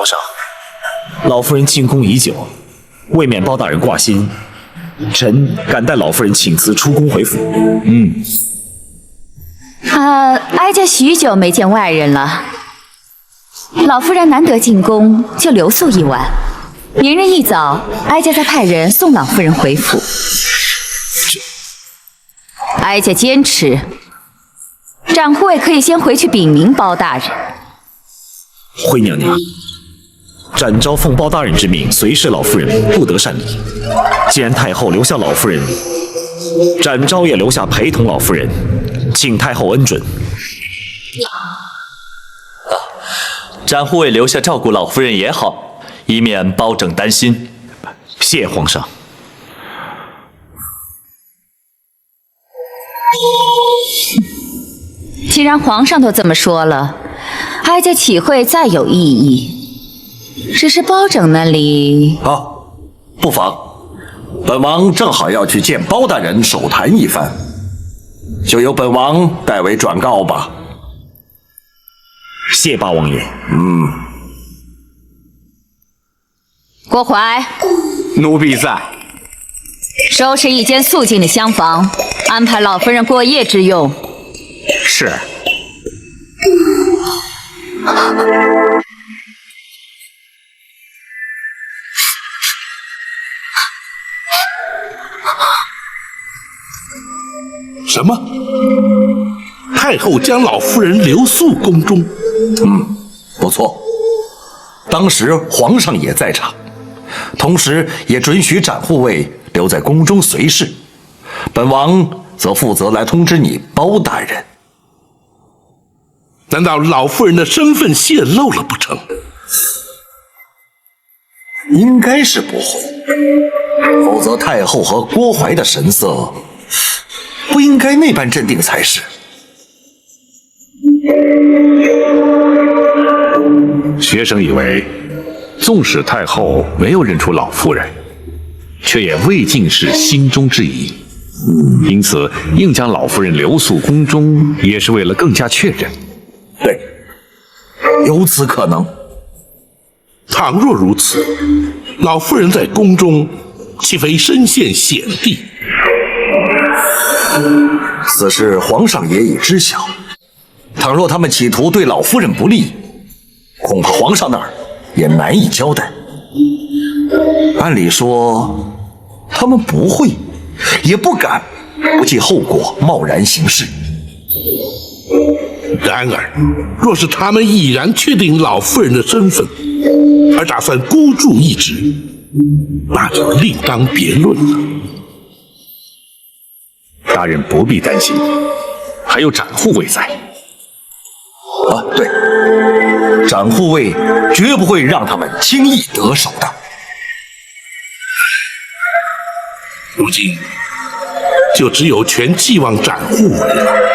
皇上，老夫人进宫已久，未免包大人挂心，臣敢代老夫人请辞出宫回府。哀家许久没见外人了，老夫人难得进宫，就留宿一晚。明日一早，哀家再派人送老夫人回府。哀家坚持，展护卫可以先回去禀明包大人。惠娘娘，展昭奉包大人之命随侍老夫人，不得擅离。既然太后留下老夫人，展昭也留下陪同老夫人，请太后恩准。展护卫留下照顾老夫人也好，以免包拯担心。谢皇上。既然皇上都这么说了，哀家岂会再有异议？只是包拯那里……不妨，本王正好要去见包大人手谈一番，就由本王代为转告吧。谢八王爷。郭淮，奴婢在。收拾一间肃静的厢房，安排老夫人过夜之用。是。什么？太后将老夫人留宿宫中？不错。当时皇上也在场，同时也准许展护卫留在宫中随侍，本王则负责来通知你包大人。难道老夫人的身份泄露了不成？应该是不会，否则太后和郭淮的神色不应该那般镇定才是。学生以为，纵使太后没有认出老夫人，却也未尽是心中之疑，因此硬将老夫人留宿宫中，也是为了更加确认。对，有此可能。倘若如此，老夫人在宫中岂非身陷险地？此事皇上也已知晓。倘若他们企图对老夫人不利，恐怕皇上那儿也难以交代。按理说，他们不会，也不敢不计后果贸然行事。然而，若是他们毅然确定老夫人的身份，而打算孤注一掷，那就另当别论了。大人不必担心，还有展护卫在。对，展护卫绝不会让他们轻易得手的。如今，就只有全寄望展护卫了。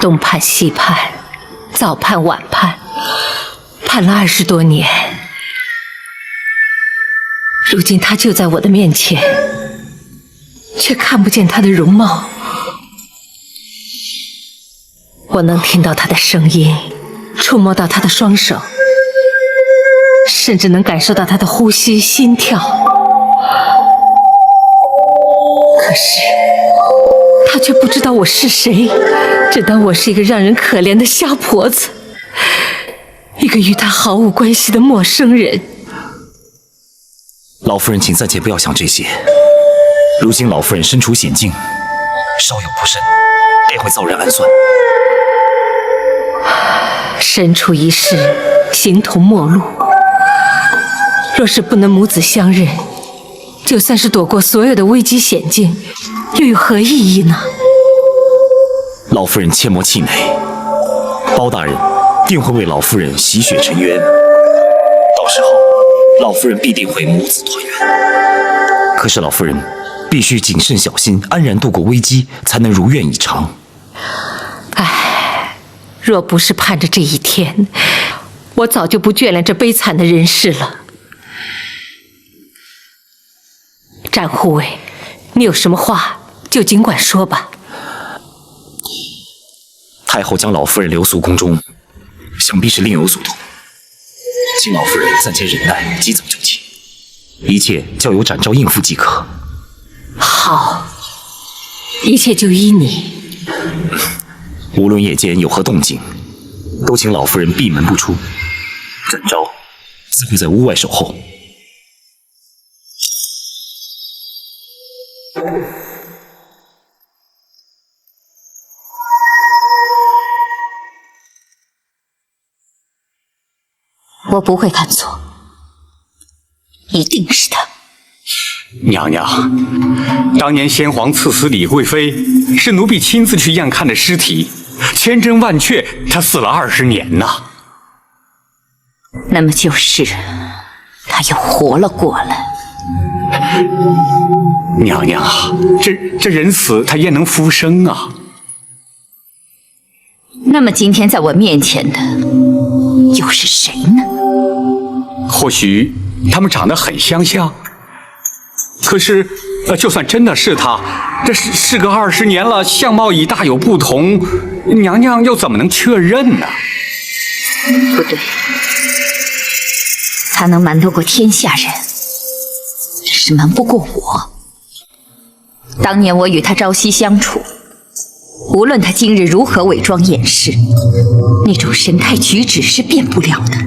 东盼西盼，早盼晚盼，盼了20多年，如今他就在我的面前，却看不见他的容貌。我能听到他的声音，触摸到他的双手，甚至能感受到他的呼吸、心跳。可是他却不知道我是谁，只当我是一个让人可怜的瞎婆子，一个与他毫无关系的陌生人。老夫人，请暂且不要想这些。如今老夫人身处险境，稍有不慎，便会遭人暗算。身处一世，形同陌路。若是不能母子相认，就算是躲过所有的危机险境，又有何意义呢？老夫人切莫气馁，包大人定会为老夫人洗雪沉冤。老夫人必定会母子团圆。可是老夫人必须谨慎小心，安然度过危机，才能如愿以偿。唉，若不是盼着这一天，我早就不眷恋这悲惨的人世了。展护卫，你有什么话就尽管说吧。太后将老夫人留宿宫中，想必是另有所图。请老夫人暂且忍耐，及早就寝，一切交由展昭应付即可。好，一切就依你。无论夜间有何动静，都请老夫人闭门不出。展昭自会在屋外守候。我不会看错，一定是他。娘娘，当年先皇赐死李贵妃，是奴婢亲自去验看的尸体，千真万确，她死了20年呐。那么就是他又活了过来。娘娘啊，这人死他焉能复生啊？那么今天在我面前的又是谁呢？或许他们长得很相像，可是，就算真的是他，这事隔20年了，相貌已大有不同，娘娘又怎么能确认呢？不对，他能瞒得过天下人，只是瞒不过我。当年我与他朝夕相处，无论他今日如何伪装掩饰，那种神态举止是变不了的。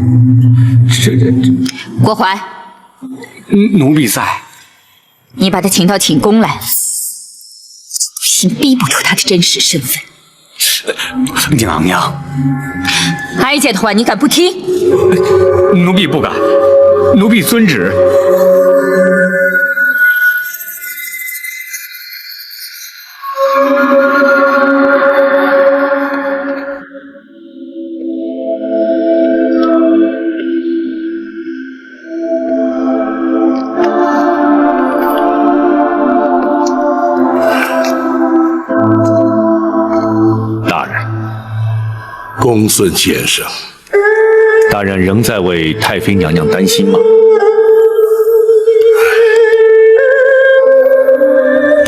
郭淮，奴婢在。你把他请到寝宫来，先逼不出他的真实身份。娘娘，哀家的话你敢不听？奴婢不敢，奴婢遵旨。公孙先生，大人仍在为太妃娘娘担心吗？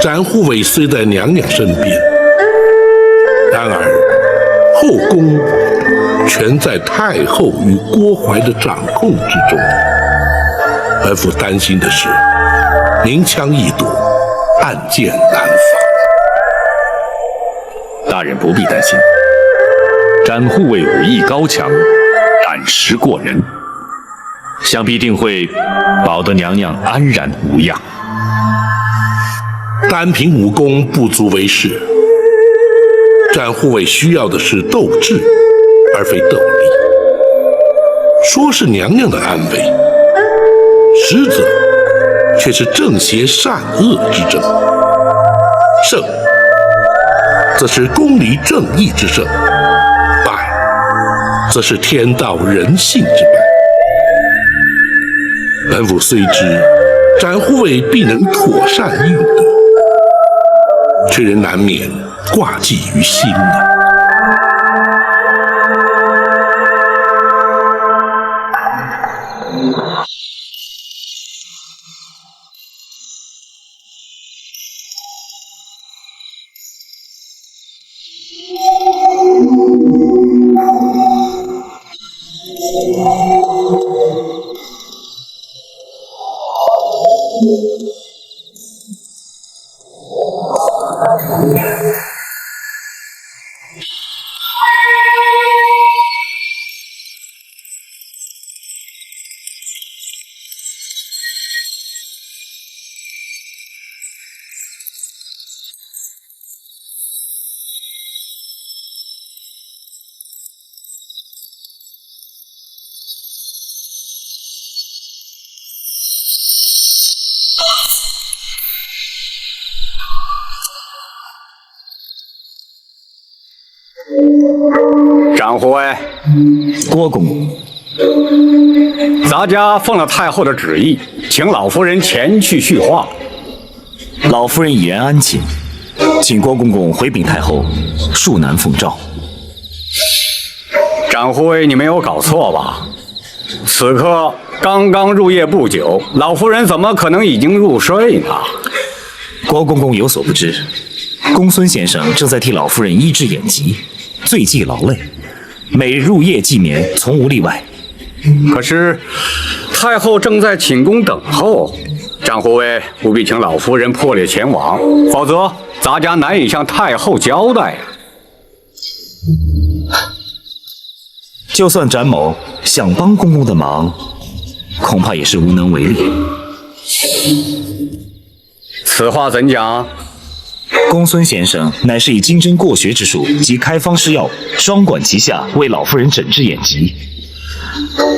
展护卫虽在娘娘身边，然而后宫全在太后与郭淮的掌控之中。本府担心的是明枪易躲，暗箭难防。大人不必担心，展护卫武艺高强，胆识过人，想必定会保得娘娘安然无恙。单凭武功不足为事，展护卫需要的是斗志，而非斗力。说是娘娘的安危，实则却是正邪善恶之争。胜，则是公理正义之胜；败，则是天道人性之败。本府虽知展护卫必能妥善应对，却仍难免挂记于心啊。展护卫，郭公公，咱家奉了太后的旨意，请老夫人前去叙话。老夫人已然安寝，请郭公公回禀太后，恕难奉诏。展护卫，你没有搞错吧？此刻刚刚入夜不久，老夫人怎么可能已经入睡呢？郭公公有所不知，公孙先生正在替老夫人医治眼疾，最忌劳累，每日入夜忌眠，从无例外。可是太后正在寝宫等候，展护卫务必请老夫人破例前往，否则咱家难以向太后交代呀。就算展某想帮公公的忙，恐怕也是无能为力。此话怎讲？公孙先生乃是以精针过穴之术及开方施药，双管齐下，为老夫人诊治眼疾。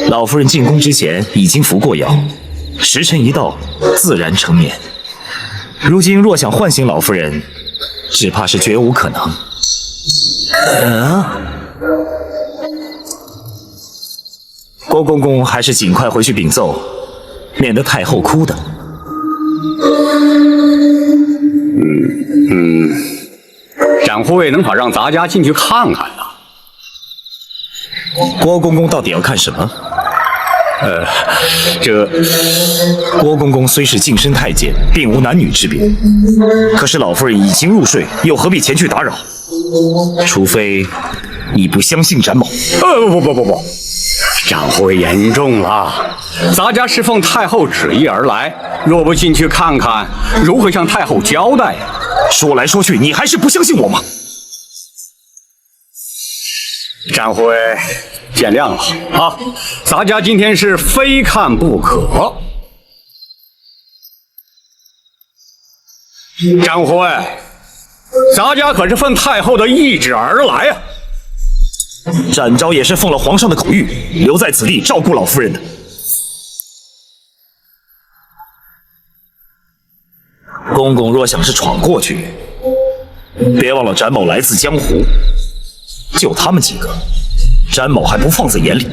老夫人进宫之前已经服过药，时辰一到，自然成眠。如今若想唤醒老夫人，只怕是绝无可能。郭公公还是尽快回去禀奏，免得太后哭的。展护卫能否让咱家进去看看呢？郭公公到底要看什么？郭公公虽是近身太监，并无男女之别，可是老夫人已经入睡，又何必前去打扰？除非你不相信展某。不，展护卫言重了，咱家是奉太后旨意而来，若不进去看看，如何向太后交代呀？说来说去，你还是不相信我吗？展护卫见谅了啊，咱家今天是非看不可。展护卫，咱家可是奉太后的懿旨而来啊。展昭也是奉了皇上的口谕，留在此地照顾老夫人的。公公若想是闯过去，别忘了展某来自江湖，就他们几个，展某还不放在眼里。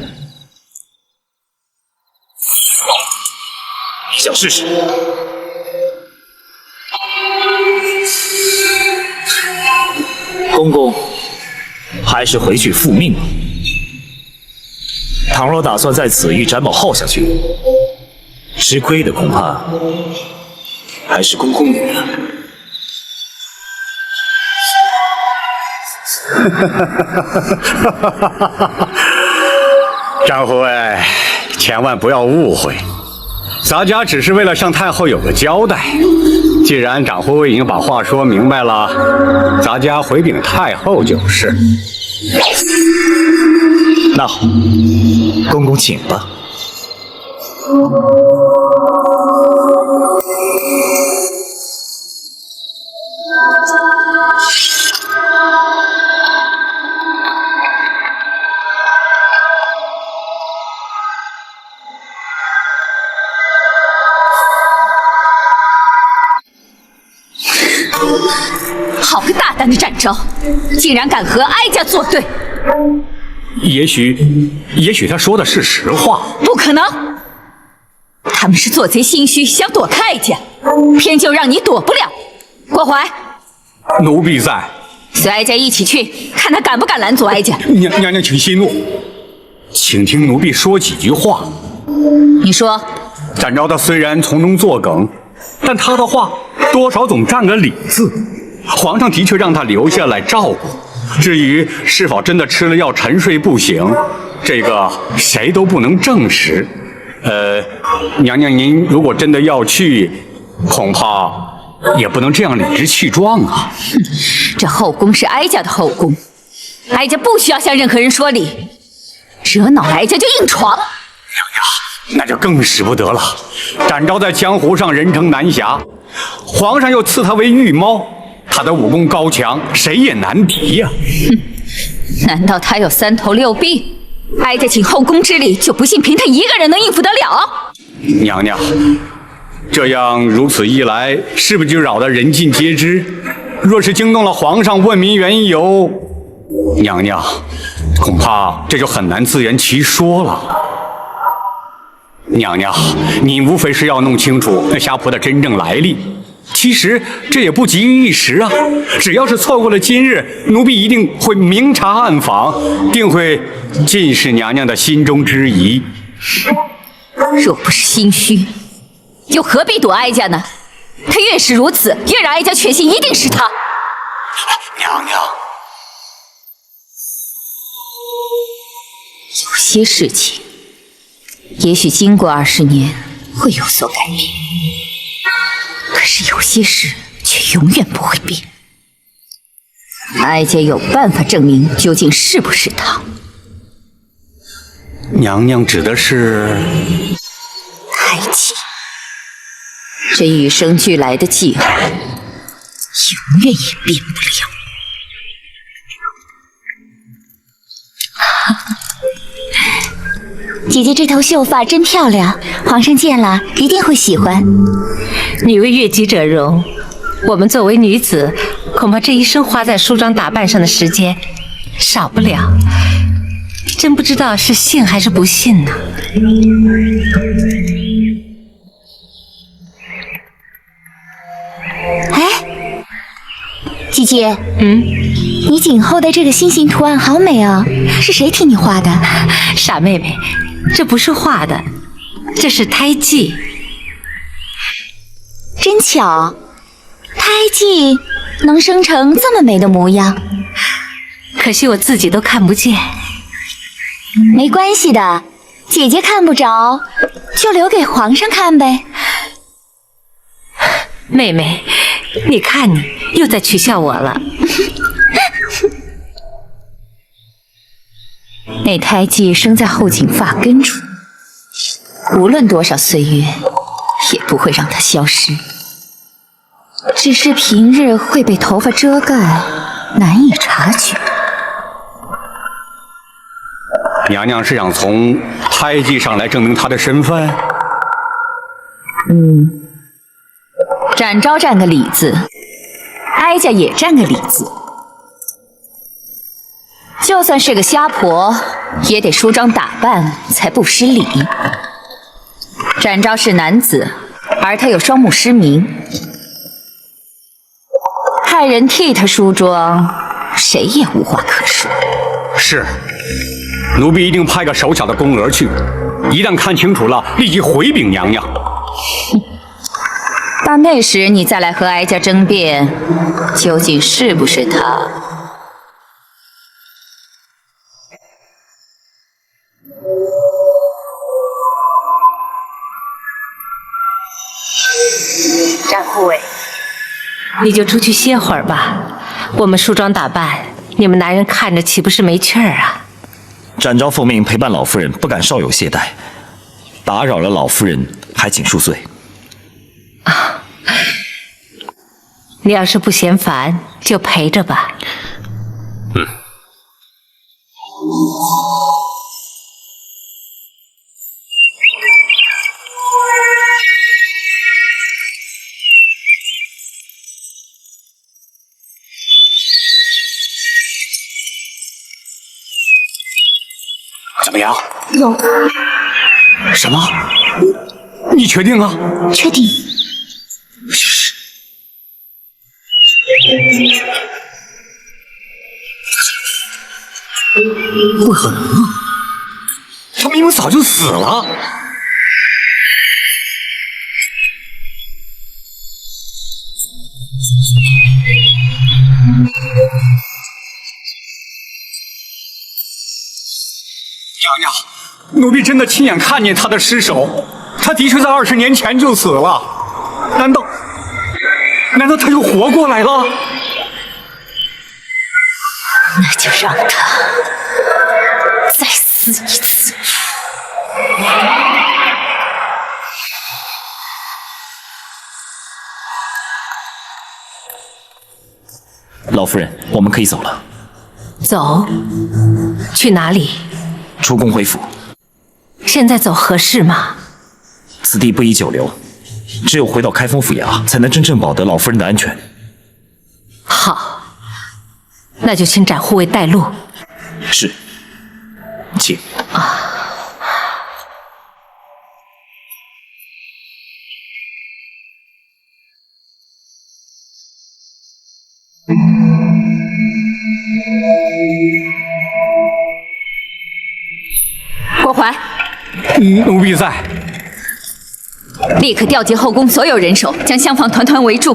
想试试？公公，还是回去复命吧。倘若打算在此与展某耗下去，吃亏的恐怕还是公公你啊。展护卫，千万不要误会，咱家只是为了向太后有个交代。既然展护卫已经把话说明白了，咱家回禀太后就是。那好，公公请吧。好个大胆的展昭，竟然敢和哀家作对！也许他说的是实话。不可能，他们是做贼心虚，想躲开哀家，偏就让你躲不了。郭淮，奴婢在。随哀家一起去，看他敢不敢拦阻哀家。娘请息怒，请听奴婢说几句话。你说。展昭他虽然从中作梗，但他的话多少总占个理字。皇上的确让他留下来照顾，至于是否真的吃了药沉睡不醒，这个谁都不能证实。娘娘您如果真的要去，恐怕也不能这样理直气壮啊。这后宫是哀家的后宫，哀家不需要向任何人说理，惹恼哀家就硬闯。娘娘，那就更使不得了。展昭在江湖上人称南侠，皇上又赐他为御猫，他的武功高强，谁也难敌呀。难道他有3头6臂？哀家请后宫之力，就不信凭他一个人能应付得了？娘娘，这样如此一来，是不是就扰得人尽皆知？若是惊动了皇上，问明缘由，娘娘恐怕这就很难自圆其说了。娘娘，您无非是要弄清楚那虾婆的真正来历。其实这也不急于一时啊，只要是错过了今日，奴婢一定会明察暗访，定会尽是娘娘的心中之疑。若不是心虚，又何必躲哀家呢？他越是如此，越让哀家确信一定是他。娘娘，有些事情，也许经过20年会有所改变，可是有些事却永远不会变。哀家有办法证明究竟是不是他。娘娘指的是胎记，这与生俱来的记号，永远也变不了。姐姐这头秀发真漂亮，皇上见了一定会喜欢。女为悦己者容，我们作为女子，恐怕这一生花在梳妆打扮上的时间少不了。真不知道是信还是不信呢。哎，姐姐，你颈后的这个心形图案好美哦，是谁替你画的？傻妹妹，这不是画的，这是胎记。真巧，胎记能生成这么美的模样，可惜我自己都看不见。没关系的，姐姐看不着，就留给皇上看呗。妹妹，你看你又在取笑我了。那胎记生在后颈发根处，无论多少岁月，也不会让它消失。只是平日会被头发遮盖，难以察觉。娘娘是想从胎记上来证明她的身份？展昭占个理字，哀家也占个理字。就算是个瞎婆，也得梳妆打扮才不失礼。展昭是男子，而他有双目失明，派人替他梳妆，谁也无话可说。是，奴婢一定派个手巧的宫娥去，一旦看清楚了，立即回禀娘娘。到那时你再来和哀家争辩，究竟是不是他。展护卫，你就出去歇会儿吧。我们梳妆打扮，你们男人看着岂不是没趣儿啊？展昭奉命陪伴老夫人，不敢稍有懈怠，打扰了老夫人，还请恕罪。你要是不嫌烦，就陪着吧。怎么样？有，什么？你确定啊？确定。不可能啊！他明明早就死了。娘娘，奴婢真的亲眼看见他的尸首，他的确在20年前就死了。难道他又活过来了？那就让他再死一次。老夫人，我们可以走了。走？去哪里？出宫回府。现在走合适吗？此地不宜久留，只有回到开封府衙，才能真正保得老夫人的安全。好，那就请展护卫带路。是，请。郭淮，奴婢在。立刻调集后宫所有人手，将厢房团团围住。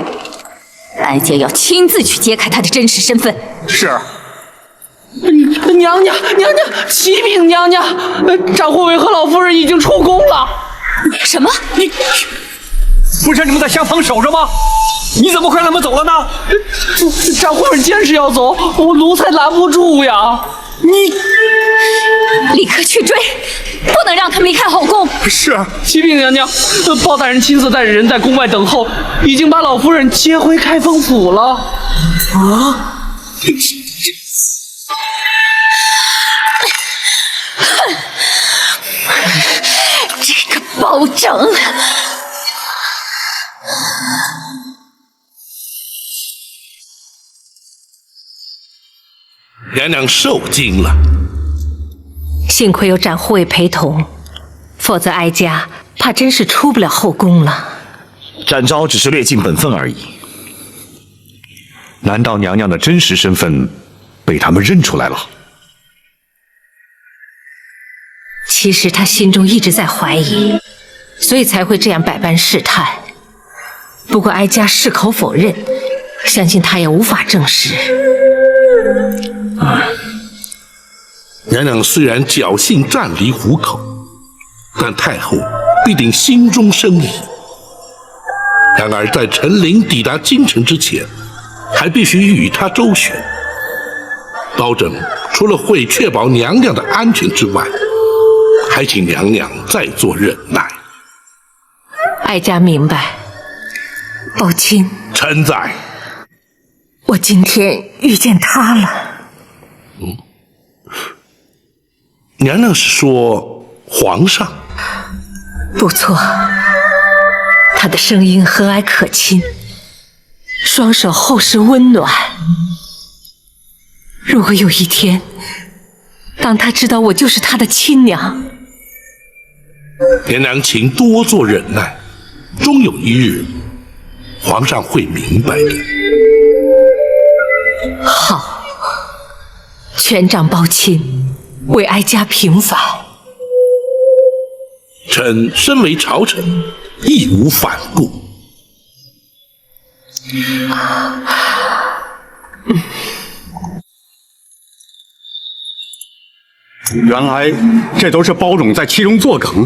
哀家要亲自去揭开他的真实身份。是。娘娘，启禀娘娘，张护卫和老夫人已经出宫了。什么？你不是你们在厢房守着吗？你怎么快他们走了呢？张护人坚持要走，我奴才拦不住呀。你立刻去追，不能让他们离开后宫。是。启禀娘娘，包大人亲自带着人在宫外等候，已经把老夫人接回开封府了。啊！这个包拯！娘娘受惊了。幸亏有展护卫陪同，否则哀家怕真是出不了后宫了。展昭只是略尽本分而已。难道娘娘的真实身份被他们认出来了？其实他心中一直在怀疑，所以才会这样百般试探。不过哀家矢口否认，相信他也无法证实。娘娘虽然侥幸暂离虎口，但太后必定心中生疑。然而在陈琳抵达京城之前，还必须与他周旋。包拯除了会确保娘娘的安全之外，还请娘娘再做忍耐。哀家明白。宝卿，臣在。我今天遇见他了。娘娘是说皇上？不错，他的声音和蔼可亲，双手厚实温暖。如果有一天，当他知道我就是他的亲娘，娘娘请多做忍耐，终有一日，皇上会明白的。好，全仗包钦为哀家平反。臣身为朝臣，义无反顾。原来这都是包拯在其中作梗。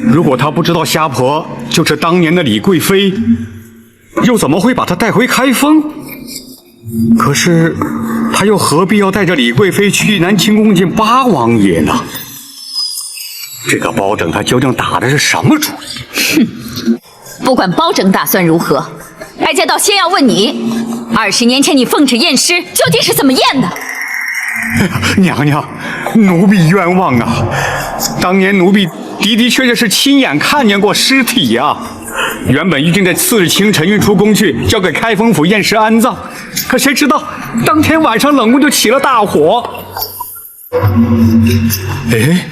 如果他不知道虾婆就是当年的李贵妃，又怎么会把她带回开封？可是他又何必要带着李贵妃去南清宫见八王爷呢？这个包拯他究竟打的是什么主意？哼！不管包拯打算如何，哀家倒先要问你，20年前你奉旨验尸究竟是怎么验的？娘娘，奴婢冤枉啊！当年奴婢的确是亲眼看见过尸体呀。原本预定在次日清晨运出宫去，交给开封府验尸安葬。可谁知道当天晚上冷宫就起了大火。哎，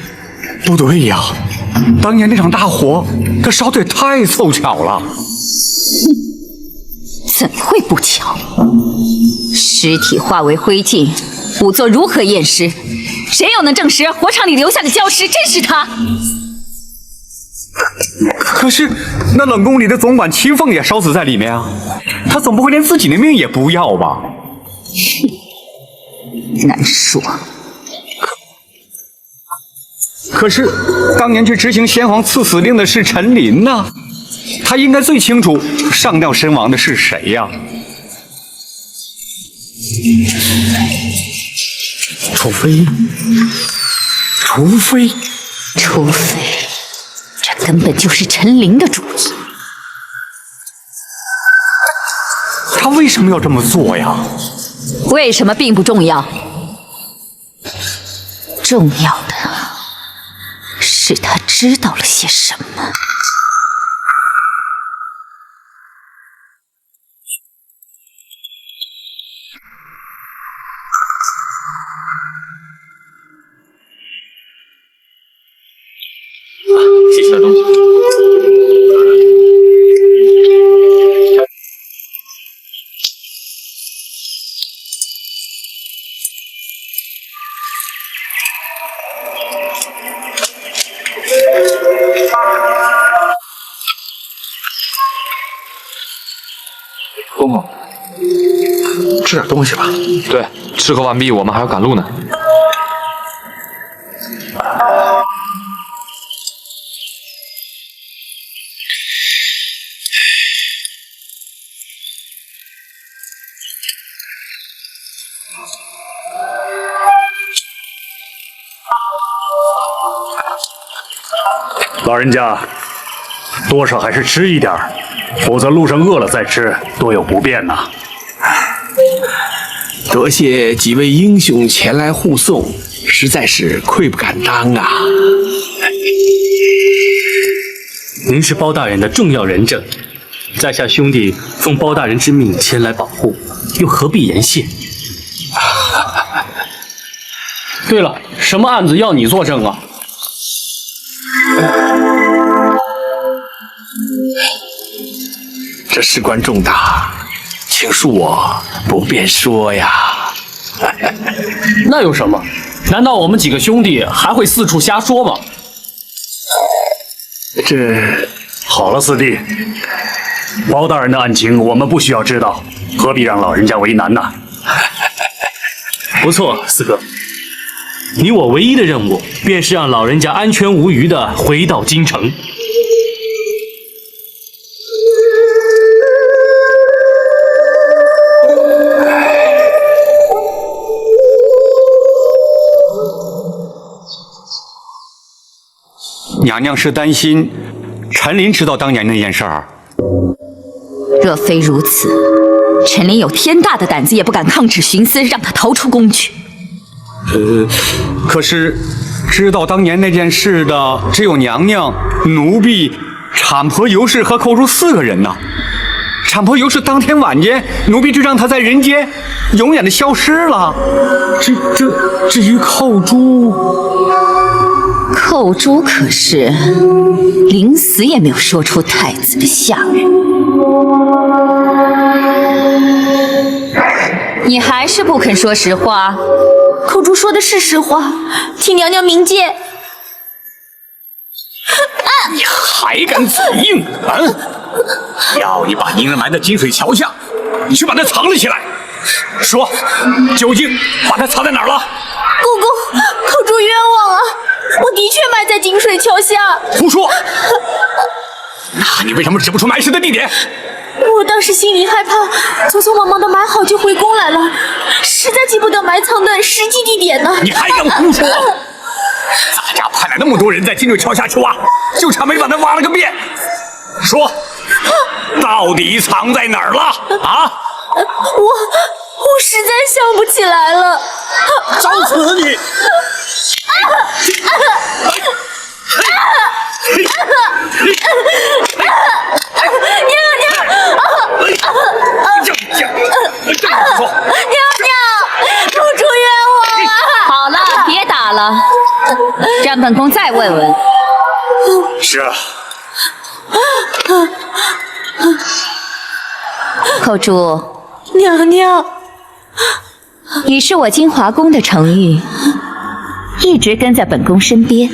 不对呀，当年那场大火，它烧得也太凑巧了。怎么会不巧？尸体化为灰烬，仵作如何验尸？谁又能证实火场里留下的焦尸真是他？可是那冷宫里的总管秦凤也烧死在里面啊，他总不会连自己的命也不要吧？难说。可是当年去执行先皇赐死令的是陈琳呐，他应该最清楚上吊身亡的是谁呀？除非，这根本就是陈琳的主意。他为什么要这么做呀？为什么并不重要，重要的是他知道了些什么。记下东西。公公，吃点东西吧。对，吃喝完毕，我们还要赶路呢。老人家，多少还是吃一点，否则路上饿了再吃，多有不便呐。多谢几位英雄前来护送，实在是愧不敢当啊！您是包大人的重要人证，在下兄弟奉包大人之命前来保护，又何必言谢？对了，什么案子要你作证啊？这事关重大，请恕我不便说呀。那有什么？难道我们几个兄弟还会四处瞎说吗？这好了，四弟，包大人的案情我们不需要知道，何必让老人家为难呢？不错，四哥，你我唯一的任务便是让老人家安全无虞地回到京城。娘娘是担心陈琳知道当年那件事儿。若非如此，陈琳有天大的胆子也不敢抗旨徇私，让他逃出宫去。可是知道当年那件事的只有娘娘、奴婢、产婆尤氏和寇珠4个人呢。产婆尤氏当天晚间，奴婢就让她在人间永远的消失了。至于寇珠，寇珠可是临死也没有说出太子的下人。你还是不肯说实话？寇珠说的是实话，请娘娘明鉴。你还敢嘴硬啊！要你把宁儿埋在金水桥下，你去把她藏了起来。说，究竟把她藏在哪儿了？公公，寇珠冤枉啊！我的确埋在金水桥下。胡说！那你为什么指不出埋尸的地点？我当时心里害怕，匆匆忙忙的埋好就回宫来了，实在记不得埋藏的实际地点呢。你还敢胡说！咱家派来那么多人在金水桥下去挖，就差没把它挖了个遍。说，到底藏在哪儿了？啊！我实在想不起来了。找死你！娘娘，寇珠冤枉啊！好了，别打了，让本宫再问问。是啊。寇珠，娘娘，你是我金华宫的宠玉，一直跟在本宫身边。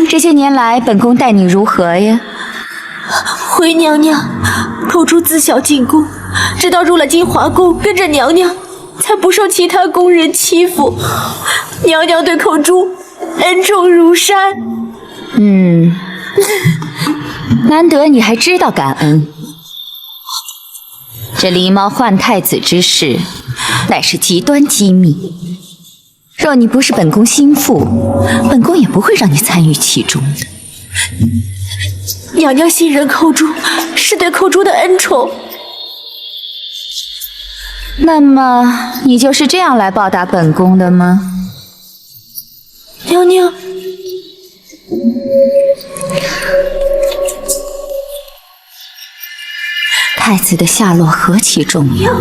这些年来，本宫待你如何呀？回娘娘，寇珠自小进宫，直到入了金华宫，跟着娘娘，才不受其他宫人欺负。娘娘对寇珠恩重如山。难得你还知道感恩。这狸猫换太子之事，乃是极端机密。若你不是本宫心腹，本宫也不会让你参与其中的。娘娘信任寇珠，是对寇珠的恩宠。那么，你就是这样来报答本宫的吗？娘娘，太子的下落何其重要，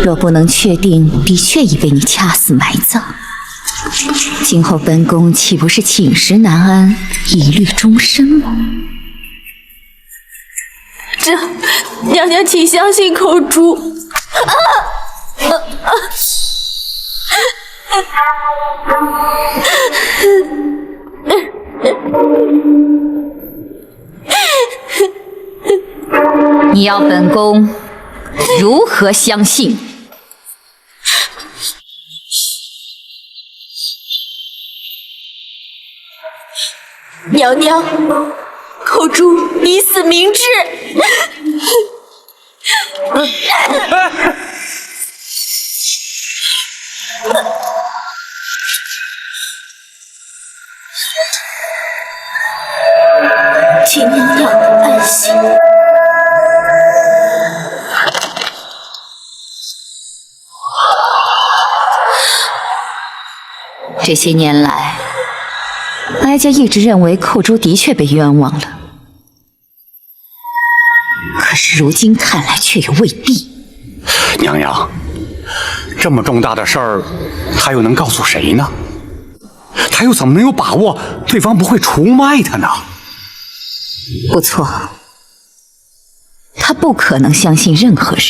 若不能确定的确已被你掐死埋葬，今后本宫岂不是寝食难安，疑虑终身吗？娘娘请相信寇珠。你要本宫如何相信？娘娘，口珠以死明志。请娘娘安心。这些年来，哀家一直认为寇珠的确被冤枉了，可是如今看来却又未必。娘娘，这么重大的事儿，他又能告诉谁呢？他又怎么能有把握对方不会出卖他呢？不错，他不可能相信任何人。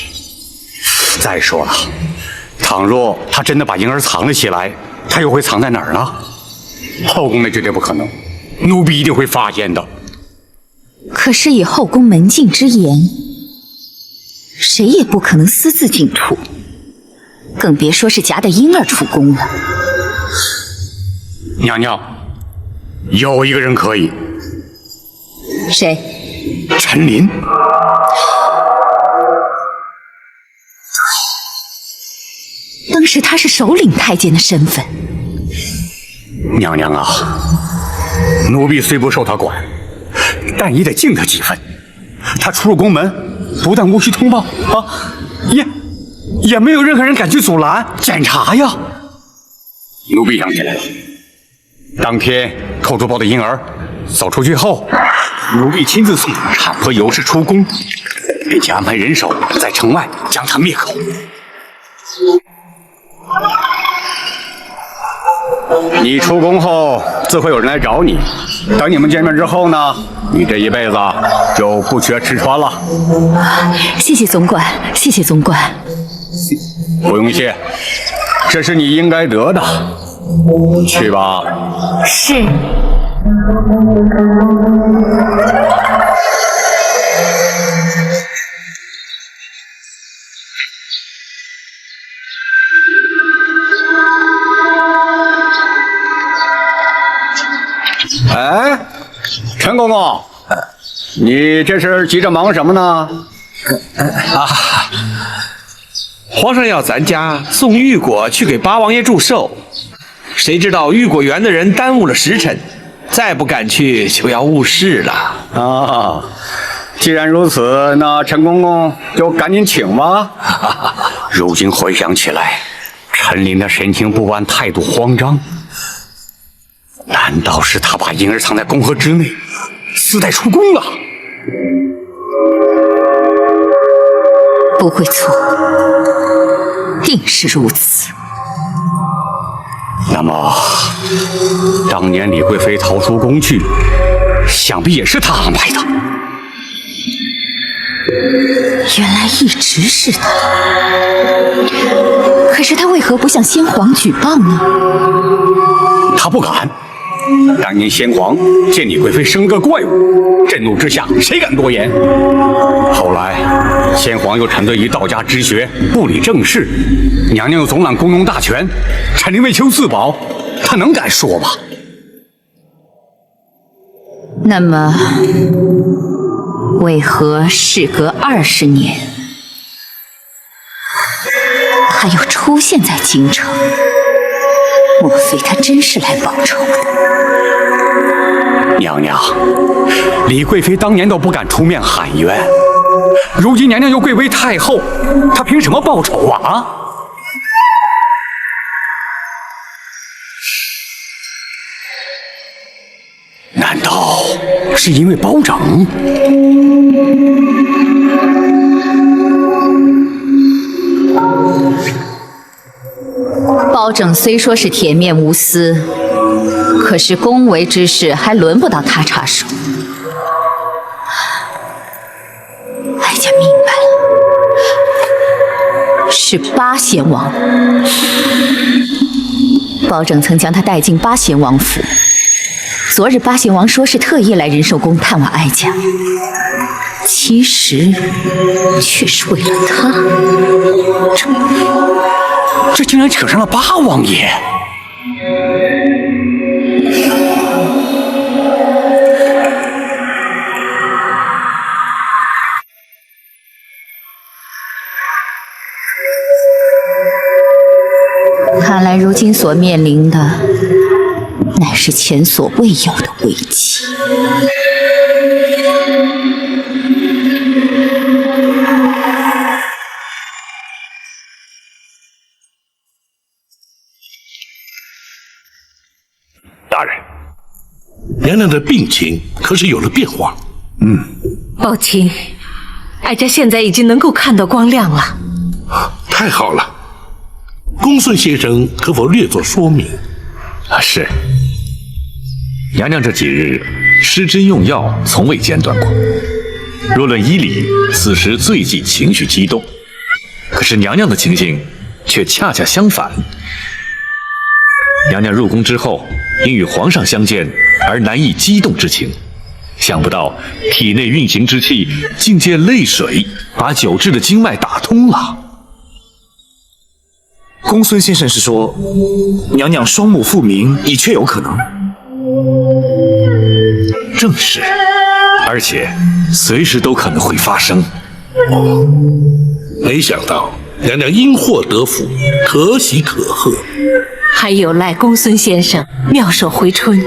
再说了，倘若他真的把婴儿藏了起来，他又会藏在哪儿呢？后宫那绝对不可能，奴婢一定会发现的。可是以后宫门禁之严，谁也不可能私自进出，更别说是夹带婴儿出宫了。娘娘，有一个人可以。谁？陈琳。当时他是首领太监的身份。娘娘啊，奴婢虽不受他管，但也得敬他几分。他出入宫门，不但无需通报啊，也没有任何人敢去阻拦检查呀。奴婢想起来了，当天寇珠抱的婴儿走出去后，奴婢亲自送产婆尤氏出宫，并且安排人手在城外将他灭口。你出宫后，自会有人来找你。等你们见面之后呢，你这一辈子就不缺吃穿了。谢谢总管，谢谢总管。不用谢，这是你应该得的。去吧。是。哎，陈公公，你这是急着忙什么呢？皇上要咱家送玉果去给八王爷祝寿，谁知道玉果园的人耽误了时辰，再不赶去就要误事了。啊，既然如此，那陈公公就赶紧请吧。如今回想起来，陈琳的神情不安，态度慌张。难道是他把婴儿藏在宫河之内，私带出宫了？不会错，定是如此。那么，当年李贵妃逃出宫去，想必也是他安排的。原来一直是他，可是他为何不向先皇举报呢？他不敢。当年先皇见李贵妃生了个怪物，震怒之下，谁敢多言？后来先皇又沉醉于道家之学，不理政事，娘娘又总揽宫中大权，陈琳为求自保，他能敢说吗？那么，为何事隔20年，他又出现在京城？莫非他真是来报仇的？娘娘，李贵妃当年都不敢出面喊冤，如今娘娘又贵为太后，她凭什么报仇啊？难道是因为包拯？包拯虽说是铁面无私，可是宫闱之事还轮不到他插手。哀家明白了，是八贤王。包拯曾将他带进八贤王府，昨日八贤王说是特意来仁寿宫探望哀家，其实却是为了他。这竟然扯上了八王爷！看来如今所面临的，乃是前所未有的危机。大人，娘娘的病情可是有了变化？宝琴，哀家现在已经能够看到光亮了。太好了，公孙先生可否略作说明？是。娘娘这几日施针用药，从未间断过。若论医理，此时最忌情绪激动。可是娘娘的情形却恰恰相反。娘娘入宫之后，因与皇上相见而难抑激动之情，想不到体内运行之气竟借泪水把久滞的经脉打通了。公孙先生是说，娘娘双目复明已确有可能。正是，而且随时都可能会发生。没想到娘娘因祸得福，可喜可贺。还有赖公孙先生妙手回春，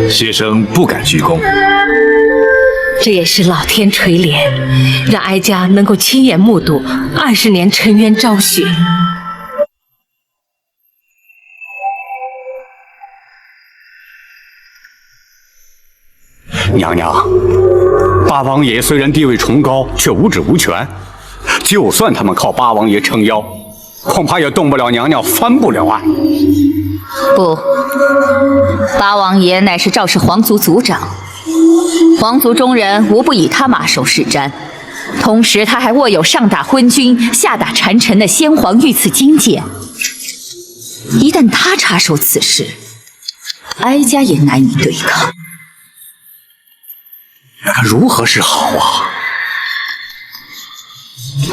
学生不敢居功。这也是老天垂怜，让哀家能够亲眼目睹20年沉冤昭雪。娘娘，八王爷虽然地位崇高，却无职无权。就算他们靠八王爷撑腰，恐怕也动不了娘娘，翻不了案。不，八王爷乃是赵氏皇族族长，皇族中人无不以他马首是瞻。同时，他还握有上打昏君、下打谗臣的先皇御赐金剑。一旦他插手此事，哀家也难以对抗。那如何是好啊？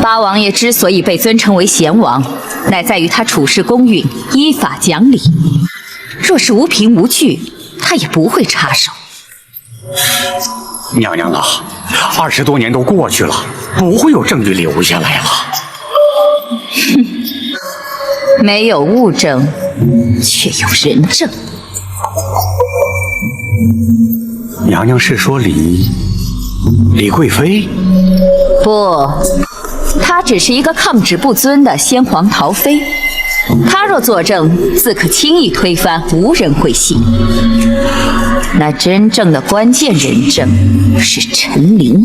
八王爷之所以被尊称为贤王，乃在于他处事公允、依法讲理。若是无凭无据，他也不会插手。娘娘啊，20多年都过去了，不会有证据留下来了。哼，没有物证，却有人证。娘娘是说李贵妃？不，她只是一个抗旨不遵的先皇陶妃。她若作证，自可轻易推翻，无人会信。那真正的关键人证是陈琳。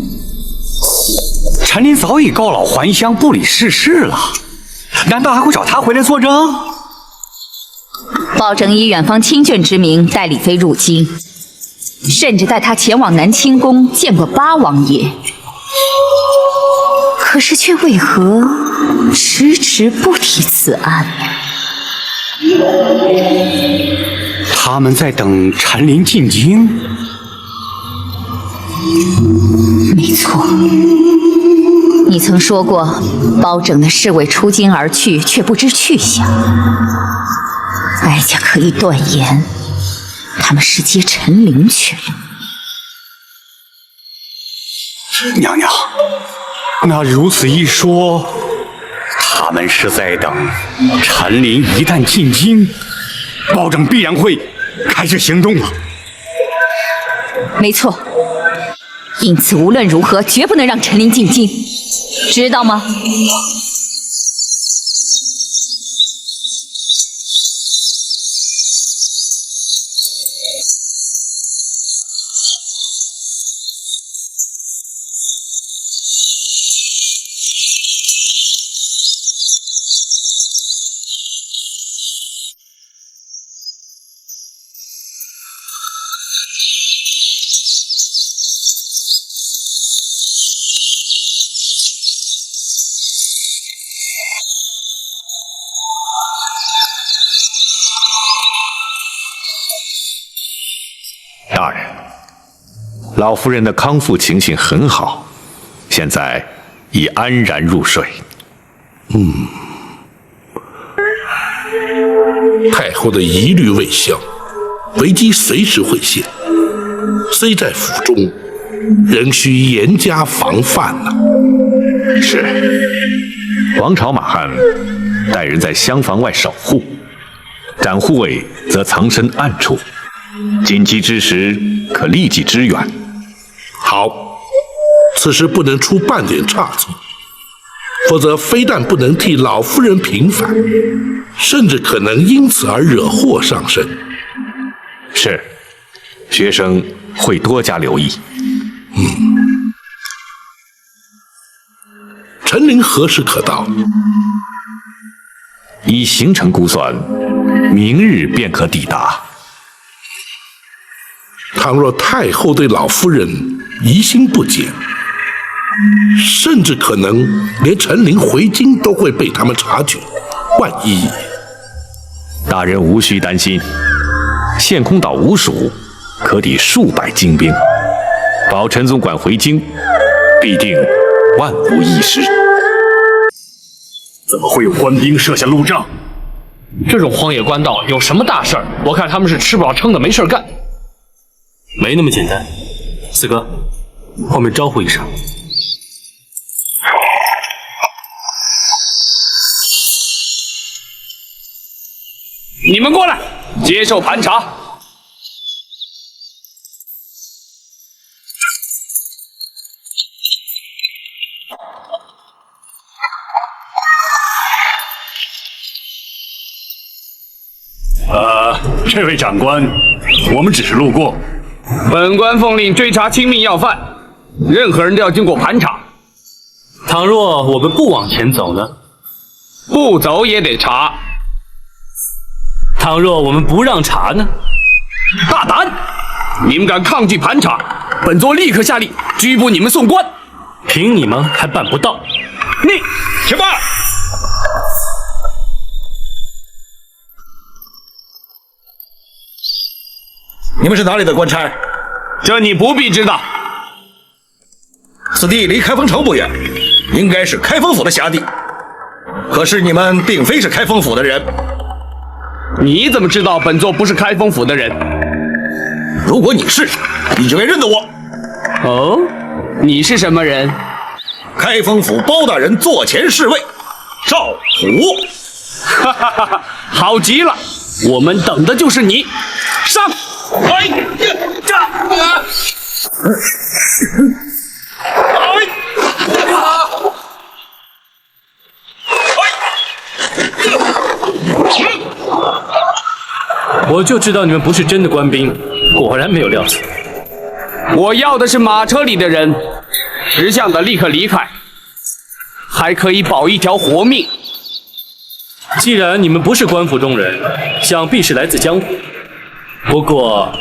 陈琳早已告老还乡，不理世事了，难道还会找她回来作证？鲍正以远方亲眷之名带李妃入京，甚至带她前往南清宫见过八王爷。可是却为何迟迟不提此案？他们在等陈琳进京。没错，你曾说过，包拯的侍卫出京而去，却不知去向。哀家可以断言，他们是接陈琳去了。娘娘，那如此一说，他们是在等陈琳一旦进京，包拯必然会开始行动了。没错，因此无论如何，绝不能让陈琳进京，知道吗？大人，老夫人的康复情形很好，现在已安然入睡。太后的疑虑未消，危机随时会现。虽在府中，仍需严加防范呐。是，王朝马汉带人在厢房外守护，展护卫则藏身暗处，紧急之时可立即支援。好，此时不能出半点差错，否则非但不能替老夫人平反，甚至可能因此而惹祸上身。是，学生会多加留意。陈琳何时可到？以行程估算，明日便可抵达。倘若太后对老夫人疑心不减，甚至可能连陈琳回京都会被他们察觉。万一……大人无需担心，陷空岛无属可抵数百精兵，保陈总管回京，必定万无一失。怎么会有官兵设下路障？这种荒野官道有什么大事儿？我看他们是吃不饱撑的，没事干。没那么简单。四哥，后面招呼一声。你们过来，接受盘查。这位长官，我们只是路过。本官奉令追查亲密要犯，任何人都要经过盘查。倘若我们不往前走呢？不走也得查。倘若我们不让查呢？大胆！你们敢抗拒盘查，本座立刻下令拘捕你们送官。凭你们还办不到？你去吧。你们是哪里的官差？这你不必知道。此地离开封城不远，应该是开封府的辖地。可是你们并非是开封府的人。你怎么知道本座不是开封府的人？如果你是，你就该认得我。哦，你是什么人？开封府包大人座前侍卫赵虎。哈哈哈哈，好极了，我们等的就是你。上！哎呀，这啊！我就知道你们不是真的官兵，果然没有料子。我要的是马车里的人，识相的立刻离开，还可以保一条活命。既然你们不是官府中人，想必是来自江湖。不过，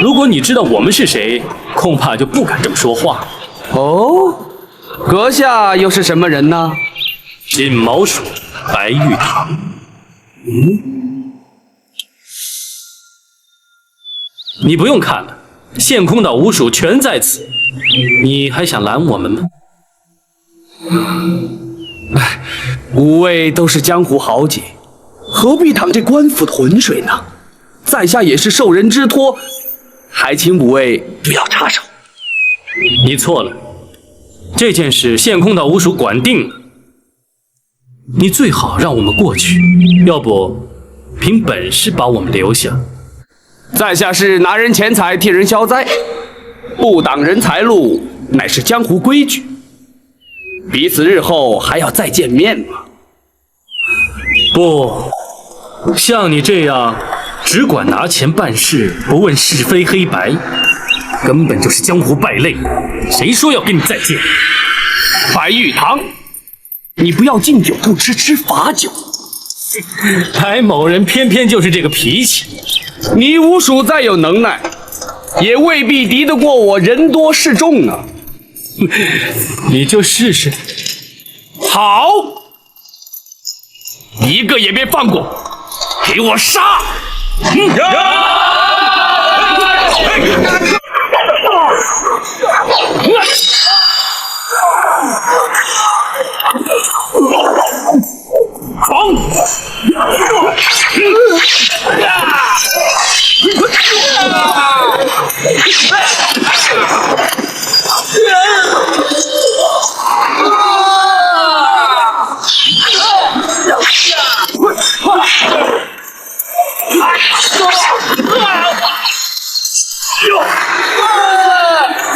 如果你知道我们是谁，恐怕就不敢这么说话。哦，阁下又是什么人呢？金毛鼠白玉堂。你不用看了，陷空岛五鼠全在此，你还想拦我们吗？哎，五位都是江湖豪杰，何必淌这官府的浑水呢？在下也是受人之托，还请五位不要插手。你错了，这件事陷空岛五鼠管定了，你最好让我们过去，要不凭本事把我们留下。在下是拿人钱财替人消灾，不挡人财路乃是江湖规矩，彼此日后还要再见面吗？不，像你这样只管拿钱办事，不问是非黑白，根本就是江湖败类。谁说要跟你再见？白玉堂，你不要敬酒不吃吃罚酒。白某人偏偏就是这个脾气。你五鼠再有能耐，也未必敌得过我人多势众啊！你就试试。好，一个也别放过，给我杀！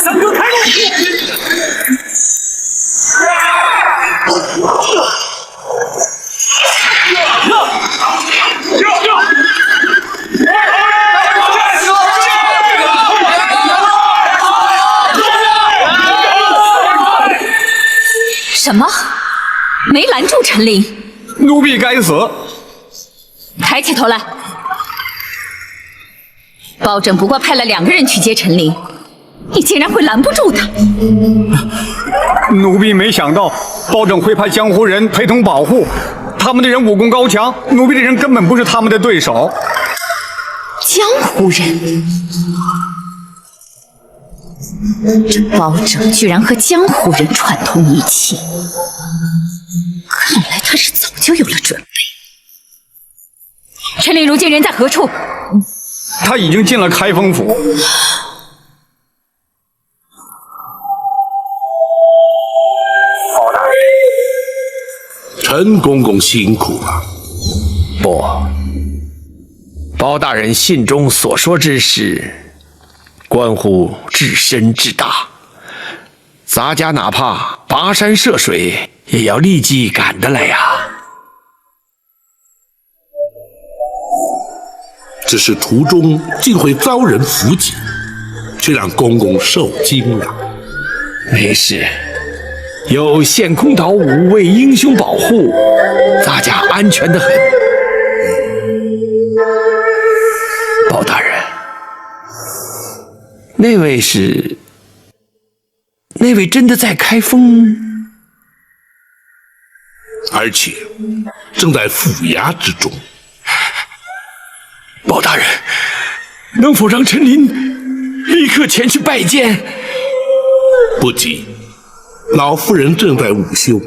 三哥开路！什么？没拦住陈琳？奴婢该死！抬起头来！包拯不过派了2个人去接陈琳，你竟然会拦不住他？奴婢没想到包拯会派江湖人陪同保护，他们的人武功高强，奴婢的人根本不是他们的对手。江湖人？这包拯居然和江湖人串通一气，看来他是早就有了准备。陈琳如今人在何处？他已经进了开封府。陈公公辛苦了。不，包大人信中所说之事，关乎至深至大，咱家哪怕跋山涉水，也要立即赶得来呀。只是途中竟会遭人伏击，却让公公受惊了。没事，有陷空岛5位英雄保护，咱家安全得很。包大人，那位真的在开封，而且正在府衙之中。包大人，能否让陈琳立刻前去拜见？不急，老夫人正在午休，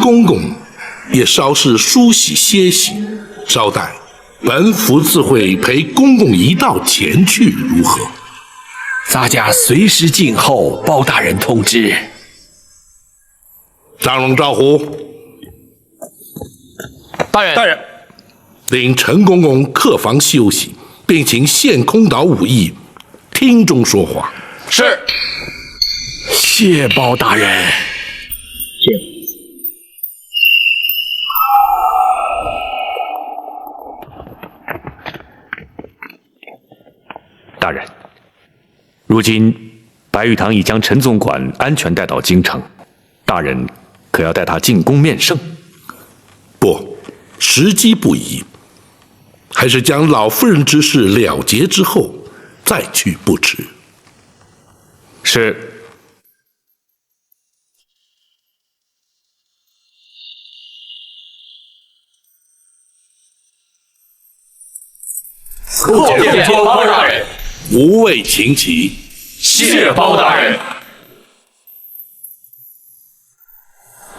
公公也稍事梳洗歇息，稍待本府自会陪公公一道前去，如何？咱家随时静候包大人通知。张龙赵虎，大人，令陈公公客房休息，并请陷空岛武艺厅中说话。是。谢包大人。大人，如今白玉堂已将陈总管安全带到京城，大人可要带他进宫面圣？不，时机不宜，还是将老夫人之事了结之后再去不迟。是。谢包大人，无畏秦旗。谢包大人。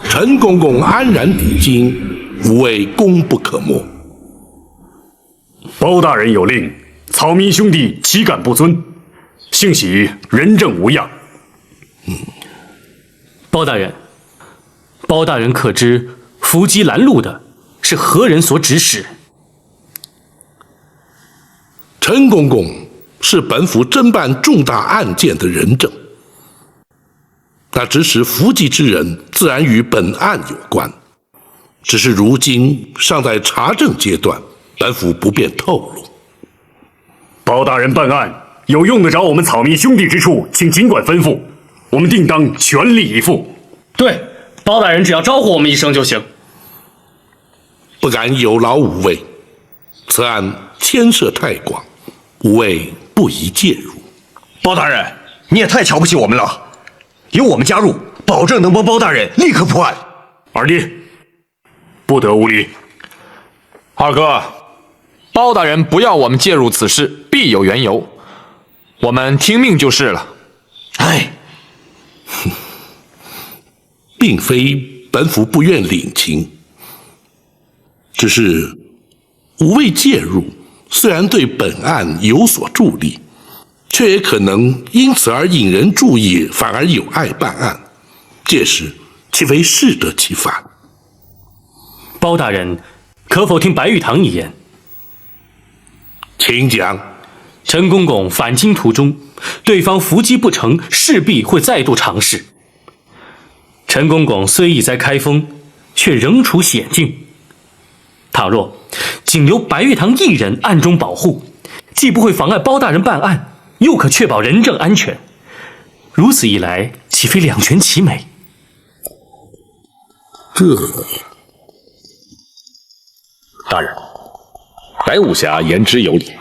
陈公公安然抵京，无畏功不可没。包大人有令，草民兄弟岂敢不遵？幸喜人证无恙。包大人可知伏击拦路的是何人所指使？陈公公是本府侦办重大案件的人证，那指使伏击之人自然与本案有关，只是如今尚在查证阶段，本府不便透露。包大人办案有用得着我们草民兄弟之处，请尽管吩咐，我们定当全力以赴。对，包大人只要招呼我们一声就行。不敢有劳五位，此案牵涉太广，五位不宜介入。包大人，你也太瞧不起我们了，有我们加入，保证能帮包大人立刻破案。二弟，不得无礼。二哥，包大人不要我们介入此事，必有缘由。我们听命就是了。哎，并非本府不愿领情，只是无谓介入，虽然对本案有所助力，却也可能因此而引人注意，反而有碍办案，届时岂非适得其反？包大人，可否听白玉堂一言？请讲。陈公公返京途中，对方伏击不成，势必会再度尝试。陈公公虽意在开封，却仍处险境。倘若仅由白玉堂一人暗中保护，既不会妨碍包大人办案，又可确保人证安全。如此一来，岂非两全其美？大人，白武侠言之有理。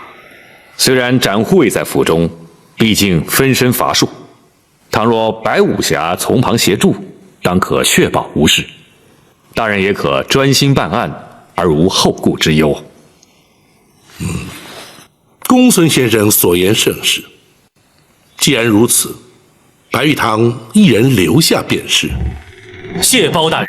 虽然展护卫在府中，毕竟分身乏术，倘若白武侠从旁协助，当可确保无事。大人也可专心办案，而无后顾之忧。公孙先生所言甚是。既然如此，白玉堂一人留下便是。谢包大人。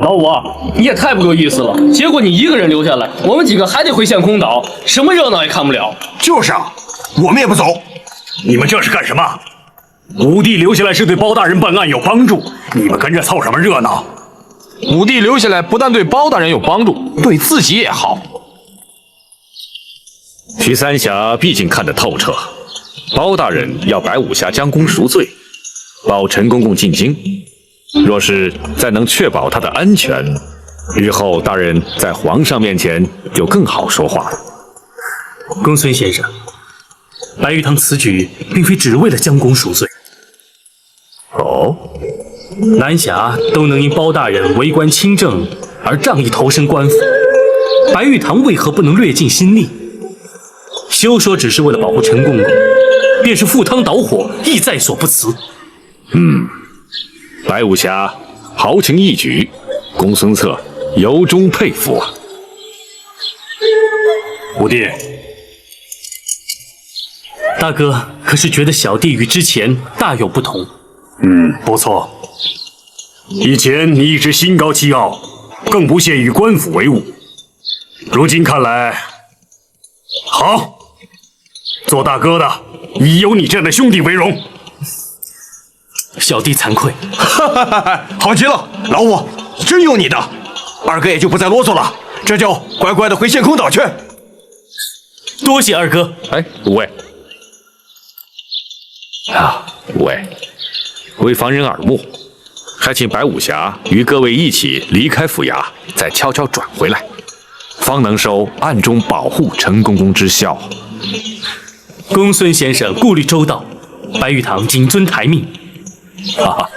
老五，你也太不够意思了！结果你一个人留下来，我们几个还得回陷空岛，什么热闹也看不了。就是啊，我们也不走。你们这是干什么？武帝留下来是对包大人办案有帮助，你们跟着凑什么热闹？武帝留下来不但对包大人有帮助，对自己也好。徐三侠毕竟看得透彻，包大人要白武侠将功赎罪，保陈公公进京。若是再能确保他的安全，日后大人在皇上面前就更好说话了。公孙先生，白玉堂此举并非只为了将功赎罪。哦，南侠都能因包大人为官清正而仗义投身官府，白玉堂为何不能略尽心力？休说只是为了保护陈公公，便是赴汤蹈火，亦在所不辞。白武侠豪情一举，公孙策由衷佩服啊！武帝，大哥可是觉得小弟与之前大有不同？不错。以前你一直心高气傲，更不屑与官府为伍。如今看来，好，做大哥的以有你这样的兄弟为荣。小弟惭愧。好极了，老五，真有你的。二哥也就不再啰嗦了，这就乖乖的回陷空岛去。多谢二哥。哎，五位啊，五位，为防人耳目，还请白武侠与各位一起离开府衙，再悄悄转回来，方能收暗中保护陈公公之效。公孙先生顾虑周到，白玉堂谨遵台命。哈哈，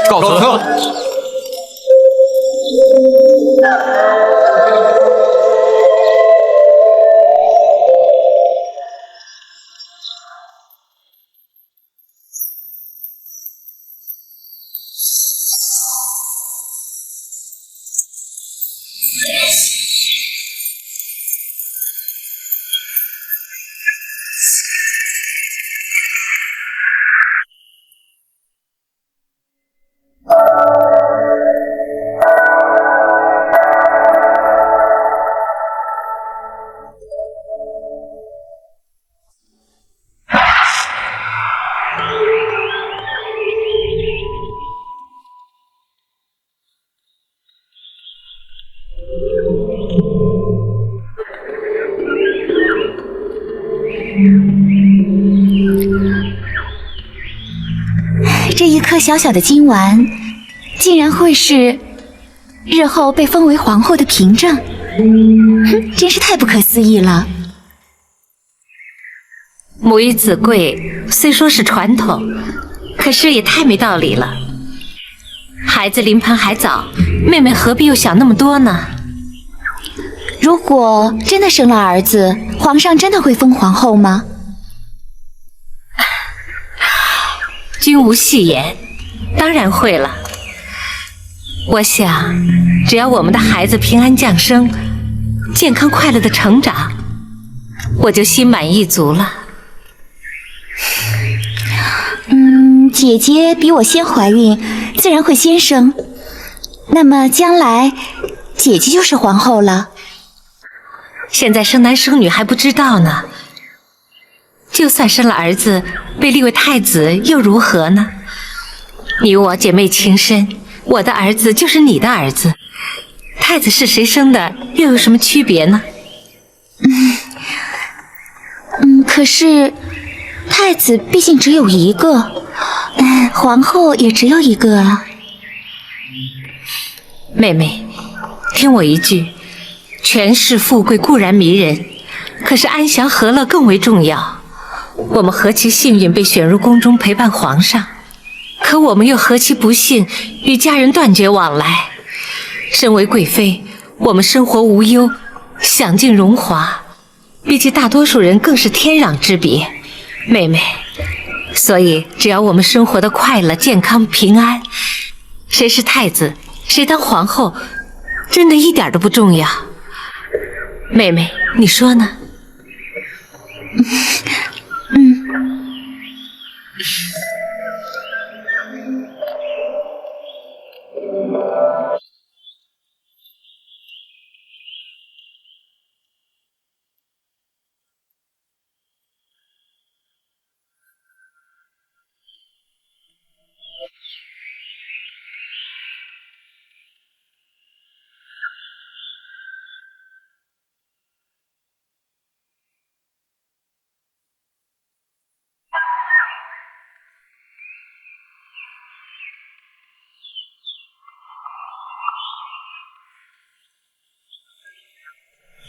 告辞。这一颗小小的金丸，竟然会是日后被封为皇后的凭证，真是太不可思议了。母以子贵，虽说是传统，可是也太没道理了。孩子临盆还早，妹妹何必又想那么多呢？如果真的生了儿子，皇上真的会封皇后吗？君无戏言，当然会了。我想，只要我们的孩子平安降生，健康快乐的成长，我就心满意足了。姐姐比我先怀孕，自然会先生。那么将来，姐姐就是皇后了。现在生男生女还不知道呢。就算生了儿子，被立为太子又如何呢？你我姐妹情深，我的儿子就是你的儿子，太子是谁生的，又有什么区别呢？可是太子毕竟只有一个，皇后也只有一个啊。妹妹，听我一句，权势富贵固然迷人，可是安详和乐更为重要。我们何其幸运被选入宫中陪伴皇上，可我们又何其不幸与家人断绝往来。身为贵妃，我们生活无忧，享尽荣华，比起大多数人更是天壤之别。妹妹，所以只要我们生活的快乐、健康、平安，谁是太子，谁当皇后，真的一点都不重要。妹妹，你说呢？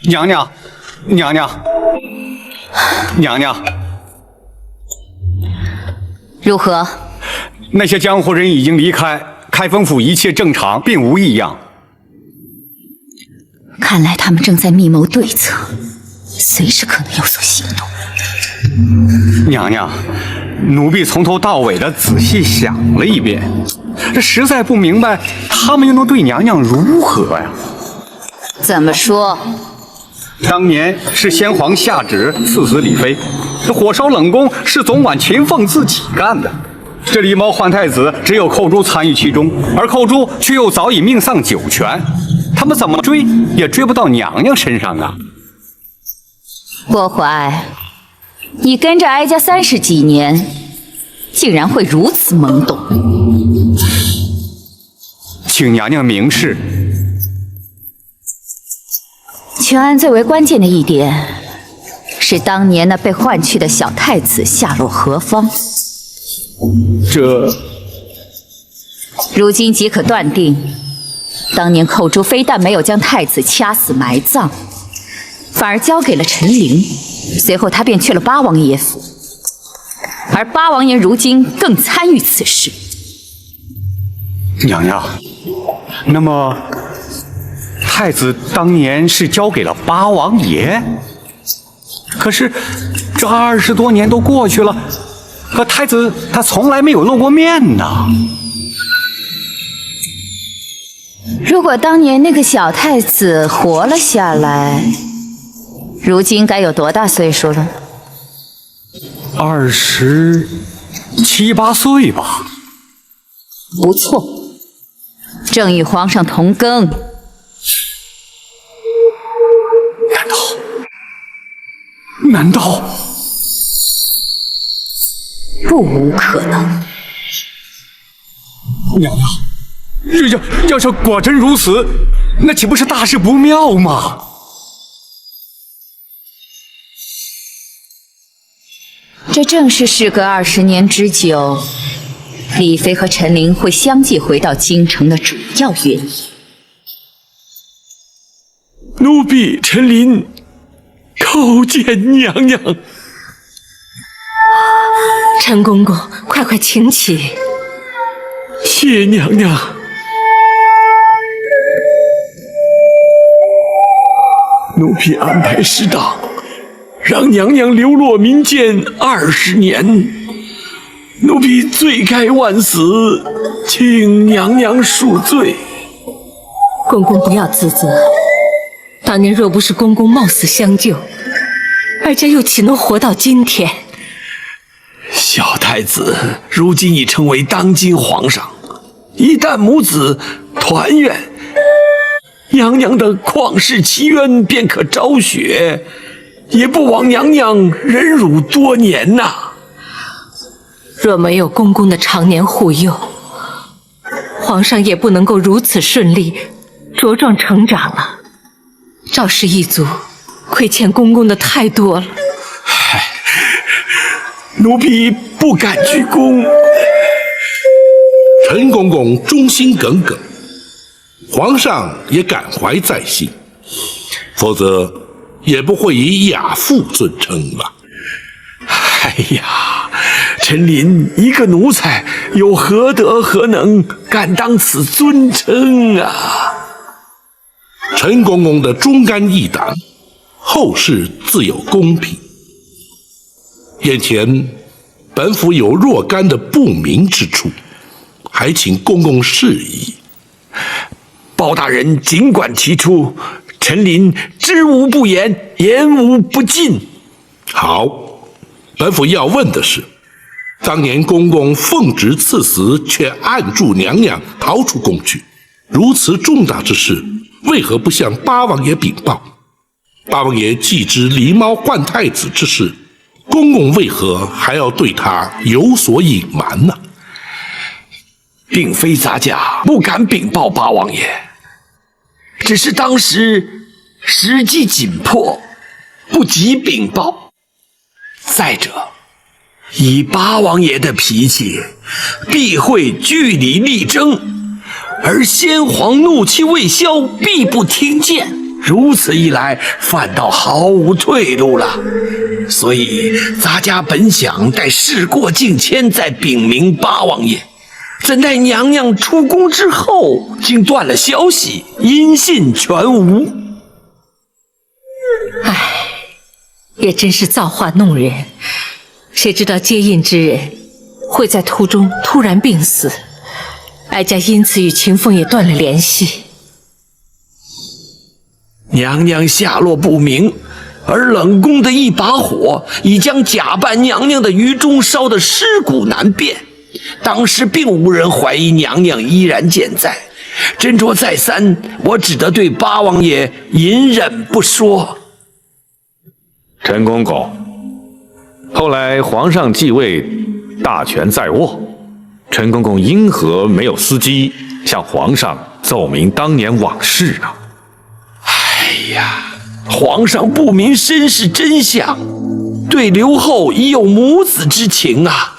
娘娘，娘娘，娘娘，如何？那些江湖人已经离开，开封府一切正常，并无异样。看来他们正在密谋对策，随时可能有所行动。娘娘，奴婢从头到尾的仔细想了一遍，这实在不明白他们又能对娘娘如何呀？怎么说？当年是先皇下旨赐死李妃，这火烧冷宫是总管秦凤自己干的。这狸猫换太子，只有寇珠参与其中，而寇珠却又早已命丧九泉，他们怎么追也追不到娘娘身上啊！郭淮，你跟着哀家30几年，竟然会如此懵懂。请娘娘明示。全案最为关键的一点是，当年那被换去的小太子下落何方？这如今即可断定，当年寇珠非但没有将太子掐死埋葬，反而交给了陈琳，随后他便去了八王爷府，而八王爷如今更参与此事。娘娘，那么太子当年是交给了八王爷，可是这20多年都过去了，可太子他从来没有露过面呢。如果当年那个小太子活了下来，如今该有多大岁数了？27、8岁吧。不错，正与皇上同庚。难道不无可能？娘娘，要是果真如此，那岂不是大事不妙吗？这正是事隔20年之久，李妃和陈琳会相继回到京城的主要原因。奴婢陈琳叩见娘娘。陈公公，快快请起。谢娘娘。奴婢安排适当，让娘娘流落民间20年，奴婢罪该万死，请娘娘恕罪。公公不要自责，当年若不是公公冒死相救，哀家又岂能活到今天？小太子如今已成为当今皇上，一旦母子团圆，娘娘的旷世奇冤便可昭雪，也不枉娘娘忍辱多年呐。若没有公公的常年护佑，皇上也不能够如此顺利茁壮成长了。赵氏一族亏欠公公的太多了。奴婢不敢居功。陈公公忠心耿耿，皇上也感怀在心，否则也不会以亚父尊称吧。哎呀，陈琳一个奴才，有何德何能，敢当此尊称啊？陈公公的忠肝义胆，后世自有公平。眼前本府有若干的不明之处，还请公公示意。包大人尽管提出，陈琳知无不言，言无不尽。好，本府要问的是，当年公公奉旨赐死，却按住娘娘逃出宫去，如此重大之事，为何不向八王爷禀报？八王爷既知狸猫换太子之事，公公为何还要对他有所隐瞒呢？并非咱家不敢禀报八王爷，只是当时时机紧迫，不及禀报。再者，以八王爷的脾气，必会据理力争，而先皇怒气未消，必不听谏。如此一来，反倒毫无退路了。所以咱家本想待事过境迁再禀明八王爷，怎奈娘娘出宫之后，竟断了消息，音信全无。唉，也真是造化弄人，谁知道接应之人会在途中突然病死，哀家因此与秦凤也断了联系。娘娘下落不明，而冷宫的一把火已将假扮娘娘的余中烧得尸骨难辨。当时并无人怀疑娘娘依然健在，斟酌再三，我只得对八王爷隐忍不说。陈公公，后来皇上继位，大权在握，陈公公因何没有伺机向皇上奏明当年往事呢？哎呀，皇上不明身世真相，对刘后已有母子之情啊。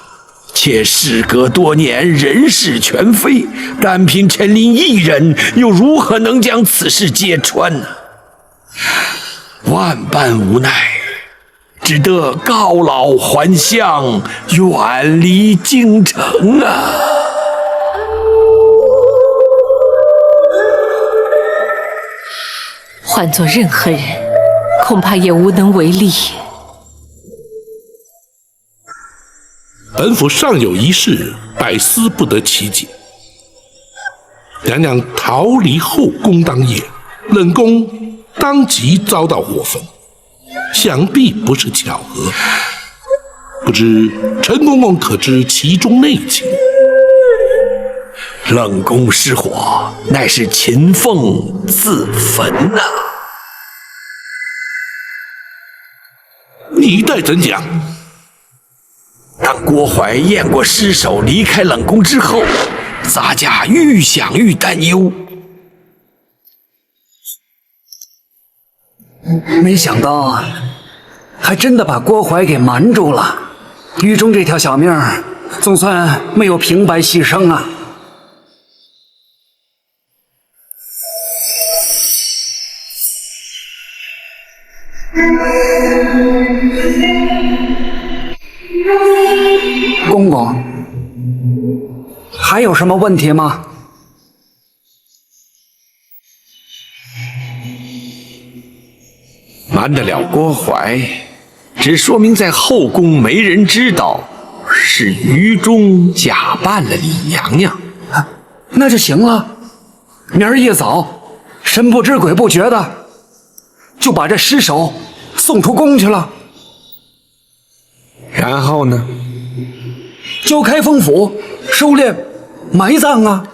且事隔多年，人事全非，单凭陈琳一人，又如何能将此事揭穿呢？万般无奈，只得告老还乡，远离京城啊。换做任何人，恐怕也无能为力。本府尚有一事，百思不得其解。娘娘逃离后宫当夜，冷宫当即遭到火焚，想必不是巧合。不知陈公公可知其中内情？冷宫失火，乃是秦凤自焚呐。你待怎讲？当郭槐验过尸首，离开冷宫之后，咱家愈想愈担忧。没想到，还真的把郭槐给瞒住了。狱中这条小命，总算没有平白牺牲啊。公公，还有什么问题吗？瞒得了郭槐，只说明在后宫没人知道是余中假扮了李娘娘。那就行了。明儿一早，神不知鬼不觉的就把这尸首送出宫去了。然后呢？交开封府收敛埋葬啊。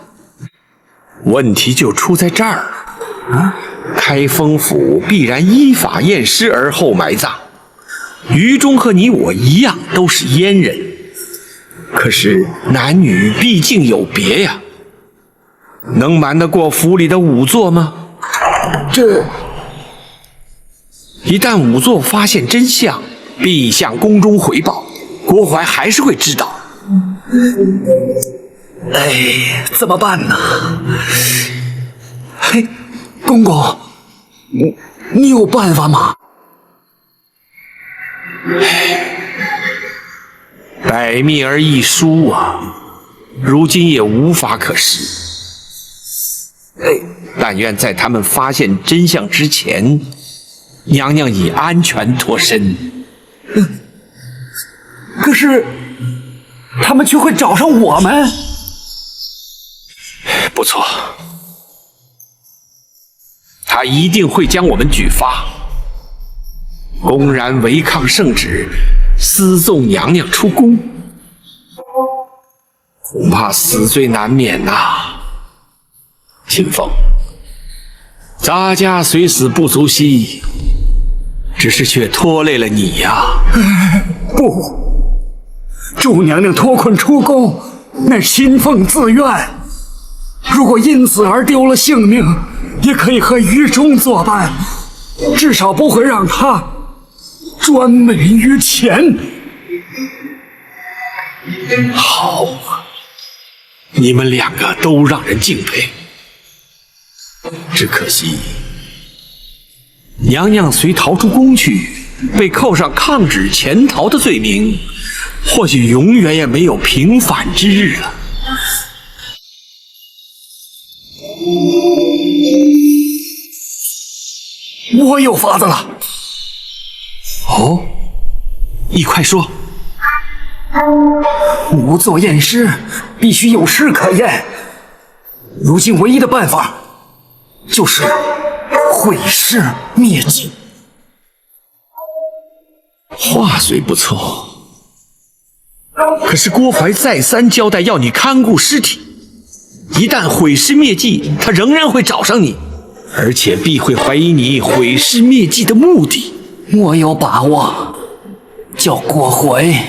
问题就出在这儿啊！开封府必然依法验尸而后埋葬。于中和你我一样都是阉人，可是男女毕竟有别呀，能瞒得过府里的仵作吗？这一旦仵作发现真相，必向宫中回报，郭槐还是会知道。哎，怎么办呢？嘿，公公，你有办法吗？百密而一疏啊，如今也无法可施。但愿在他们发现真相之前，娘娘已安全脱身。可是他们却会找上我们。不错，他一定会将我们举发，公然违抗圣旨，私纵娘娘出宫，恐怕死罪难免呐。秦凤，咱家虽死不足惜，只是却拖累了你呀。不，祝娘娘脱困出宫，乃秦凤自愿。如果因此而丢了性命，也可以和于中作伴，至少不会让他专美于前。好，你们两个都让人敬佩。只可惜，娘娘虽逃出宫去，被扣上抗旨潜逃的罪名，或许永远也没有平反之日了。我有法子了。哦，你快说。仵作验尸必须有尸可验，如今唯一的办法就是毁尸灭迹。话虽不错，可是郭槐再三交代要你看顾尸体，一旦毁尸灭迹，他仍然会找上你，而且必会怀疑你毁尸灭迹的目的。我有把握，叫郭槐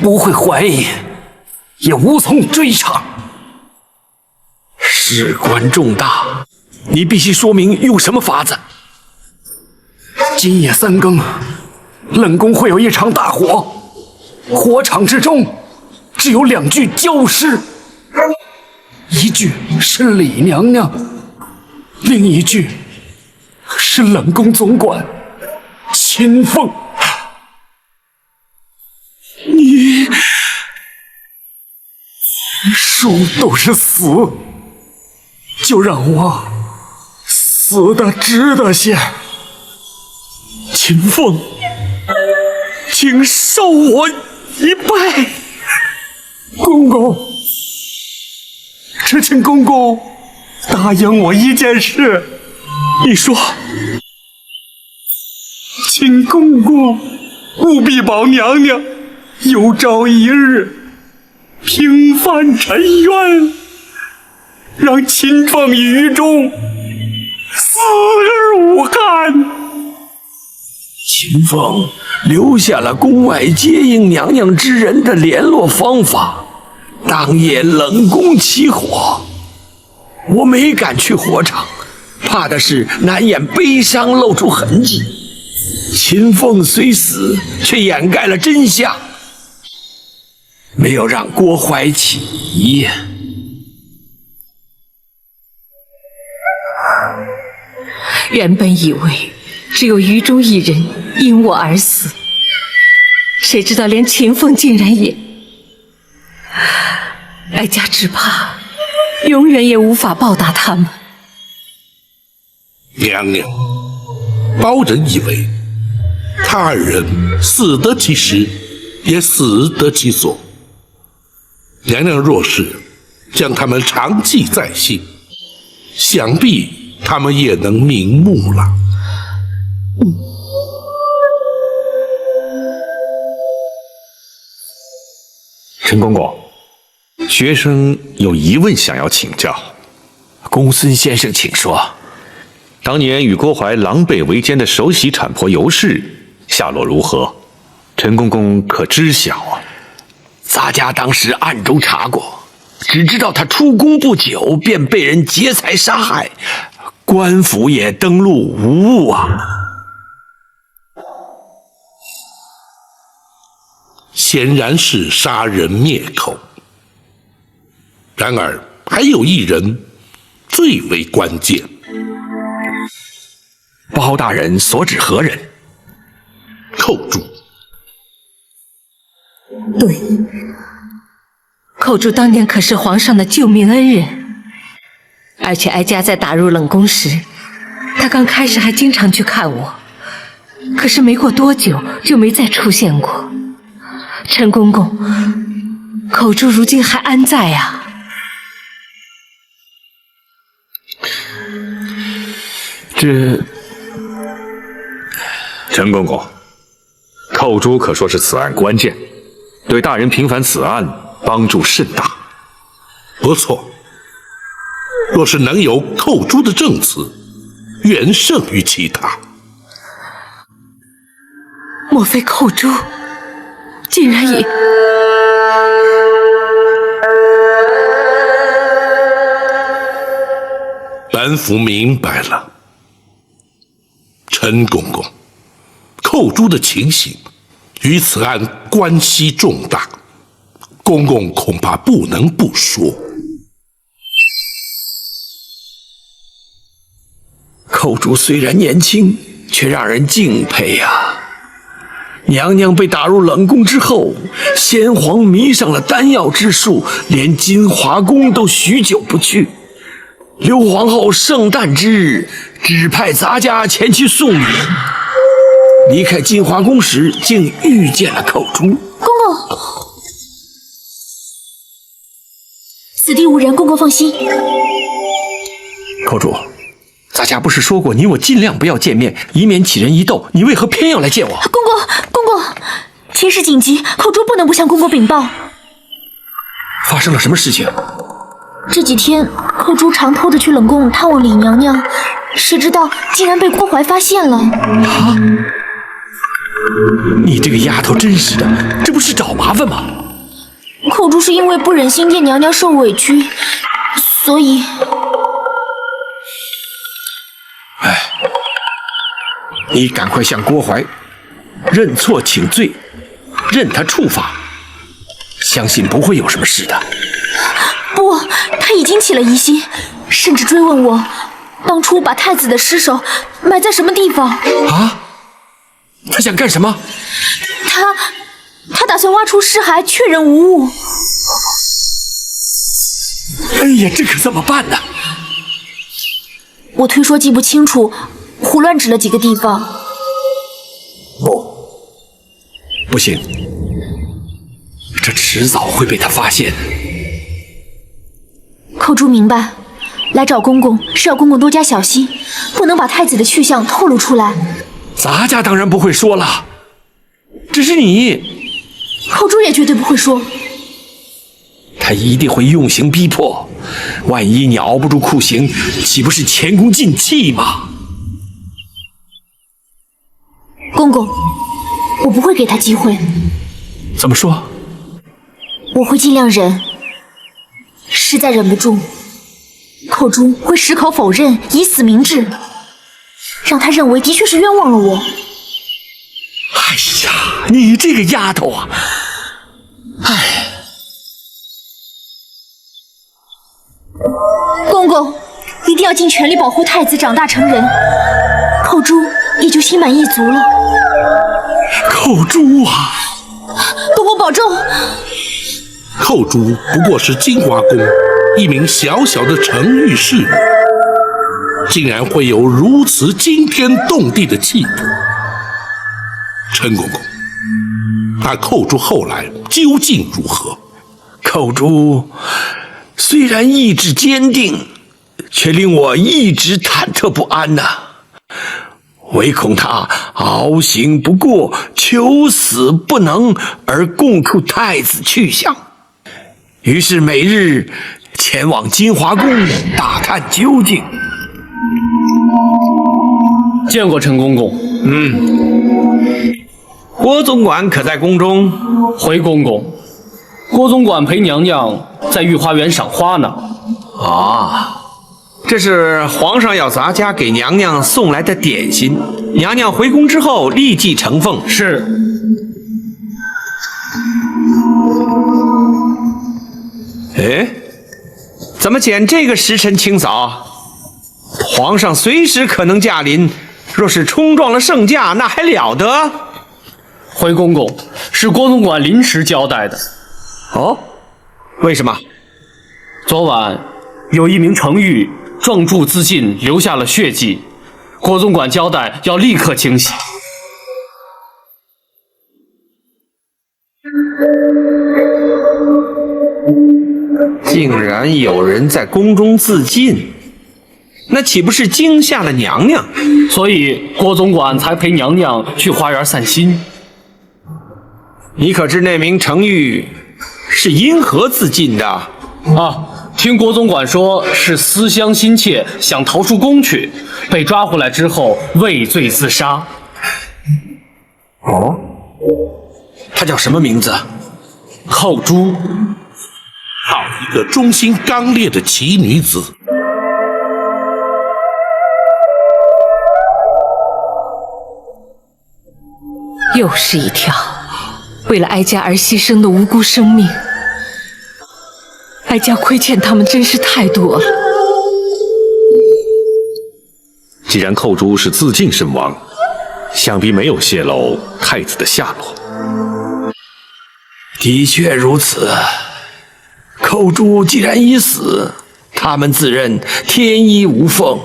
不会怀疑，也无从追查。事关重大，你必须说明用什么法子。今夜3更，冷宫会有一场大火，火场之中只有2具焦尸，一具是李娘娘，另一具是冷宫总管秦凤。你数都是死，就让我死得值得些。秦凤，请受我一拜。公公，只请公公答应我一件事。你说。请公公务必保娘娘有朝一日平反沉冤，让秦凤于中死而无憾。秦凤留下了宫外接应娘娘之人的联络方法，当夜冷宫起火，我没敢去火场，怕的是难掩悲伤露出痕迹。秦凤虽死，却掩盖了真相，没有让郭槐起疑。原本以为只有于中一人因我而死，谁知道连秦凤竟然也……哀家只怕永远也无法报答他们。娘娘，包拯以为他二人死得其时，也死得其所。娘娘若是将他们长记在心，想必他们也能瞑目了。陈公公，学生有疑问想要请教。公孙先生，请说。当年与郭淮狼狈为奸的首席产婆尤氏下落如何？陈公公可知晓啊？咱家当时暗中查过，只知道他出宫不久便被人劫财杀害，官府也登录无误啊。显然是杀人灭口。然而还有一人最为关键。包大人所指何人？寇珠。对，寇珠当年可是皇上的救命恩人，而且哀家在打入冷宫时，他刚开始还经常去看我，可是没过多久就没再出现过。陈公公，寇珠如今还安在啊？陈公公，寇珠可说是此案关键，对大人平反此案帮助甚大。不错，若是能有寇珠的证词，远胜于其他。莫非寇珠竟然也……本府明白了，陈公公，寇珠的情形与此案关系重大，公公恐怕不能不说。寇珠虽然年轻，却让人敬佩呀。娘娘被打入冷宫之后，先皇迷上了丹药之术，连金华宫都许久不去。刘皇后圣诞之日，指派咱家前去送礼。离开金华宫时，竟遇见了寇珠。公公，此地无人，公公放心。寇珠，咱家不是说过你我尽量不要见面，以免起人疑窦，你为何偏要来见我？公公，情势紧急，寇珠不能不向公公禀报。发生了什么事情？这几天，寇珠常偷着去冷宫探望李娘娘，谁知道竟然被郭淮发现了。啊！你这个丫头真是的，这不是找麻烦吗？寇珠是因为不忍心见娘娘受委屈，所以……哎，你赶快向郭淮认错请罪，任他处罚，相信不会有什么事的。不，他已经起了疑心，甚至追问我当初把太子的尸首埋在什么地方。啊？他想干什么？他打算挖出尸骸，确认无误。哎呀，这可怎么办呢？我推说记不清楚，胡乱指了几个地方。不行，这迟早会被他发现。寇珠明白，来找公公是要公公多加小心，不能把太子的去向透露出来。咱家当然不会说了，只是你，寇珠也绝对不会说。他一定会用刑逼迫，万一你熬不住酷刑，岂不是前功尽弃吗？公公，我不会给他机会。怎么说？我会尽量忍，实在忍不住，寇珠会矢口否认，以死明志，让他认为的确是冤枉了我。哎呀，你这个丫头啊！哎，公公一定要尽全力保护太子长大成人，寇珠也就心满意足了。寇珠啊！公公保重。寇珠不过是金华宫一名小小的承御侍女，竟然会有如此惊天动地的企图。陈公公，那寇珠后来究竟如何？寇珠虽然意志坚定，却令我一直忐忑不安呐。唯恐他熬刑不过，求死不能，而供出太子去向。于是每日前往金华宫打探究竟。见过陈公公。郭总管可在宫中？回公公，郭总管陪娘娘在御花园赏花呢。啊，这是皇上要咱家给娘娘送来的点心，娘娘回宫之后立即呈奉。是。哎，怎么捡这个时辰清早？皇上随时可能驾临，若是冲撞了圣驾，那还了得？回公公，是郭总管临时交代的。哦，为什么？昨晚有一名程昱撞柱自尽，留下了血迹，郭总管交代要立刻清洗。竟然有人在宫中自尽，那岂不是惊吓了娘娘？所以郭总管才陪娘娘去花园散心。你可知那名程昱是因何自尽的？啊，听郭总管说是思乡心切，想逃出宫去，被抓回来之后畏罪自杀。哦，她叫什么名字？后珠。好一个忠心刚烈的奇女子！又是一条为了哀家而牺牲的无辜生命，哀家亏欠他们真是太多了。既然寇珠是自尽身亡，想必没有泄露太子的下落。的确如此。寇珠既然已死，他们自认天衣无缝，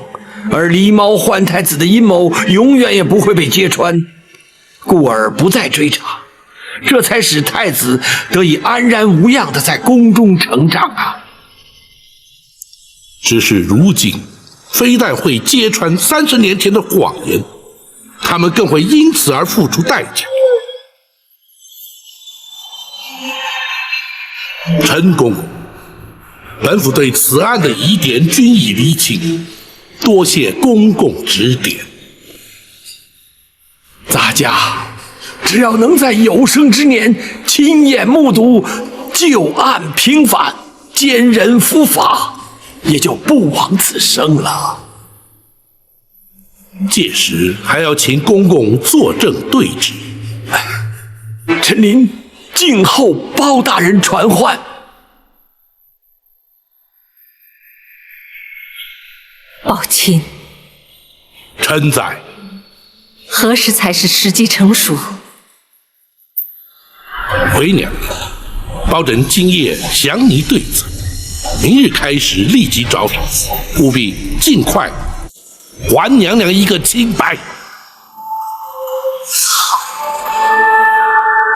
而狸猫换太子的阴谋永远也不会被揭穿，故而不再追查，这才使太子得以安然无恙地在宫中成长啊。只是如今，非但会揭穿30年前的谎言，他们更会因此而付出代价。陈公公，本府对此案的疑点均已厘清，多谢公公指点。咱家只要能在有生之年亲眼目睹旧案平反，奸人伏法，也就不枉此生了。届时还要请公公作证对质。臣您静候包大人传唤。宝琴，臣在。何时才是时机成熟？回娘娘，包拯今夜详拟对策，明日开始立即招审，务必尽快还娘娘一个清白。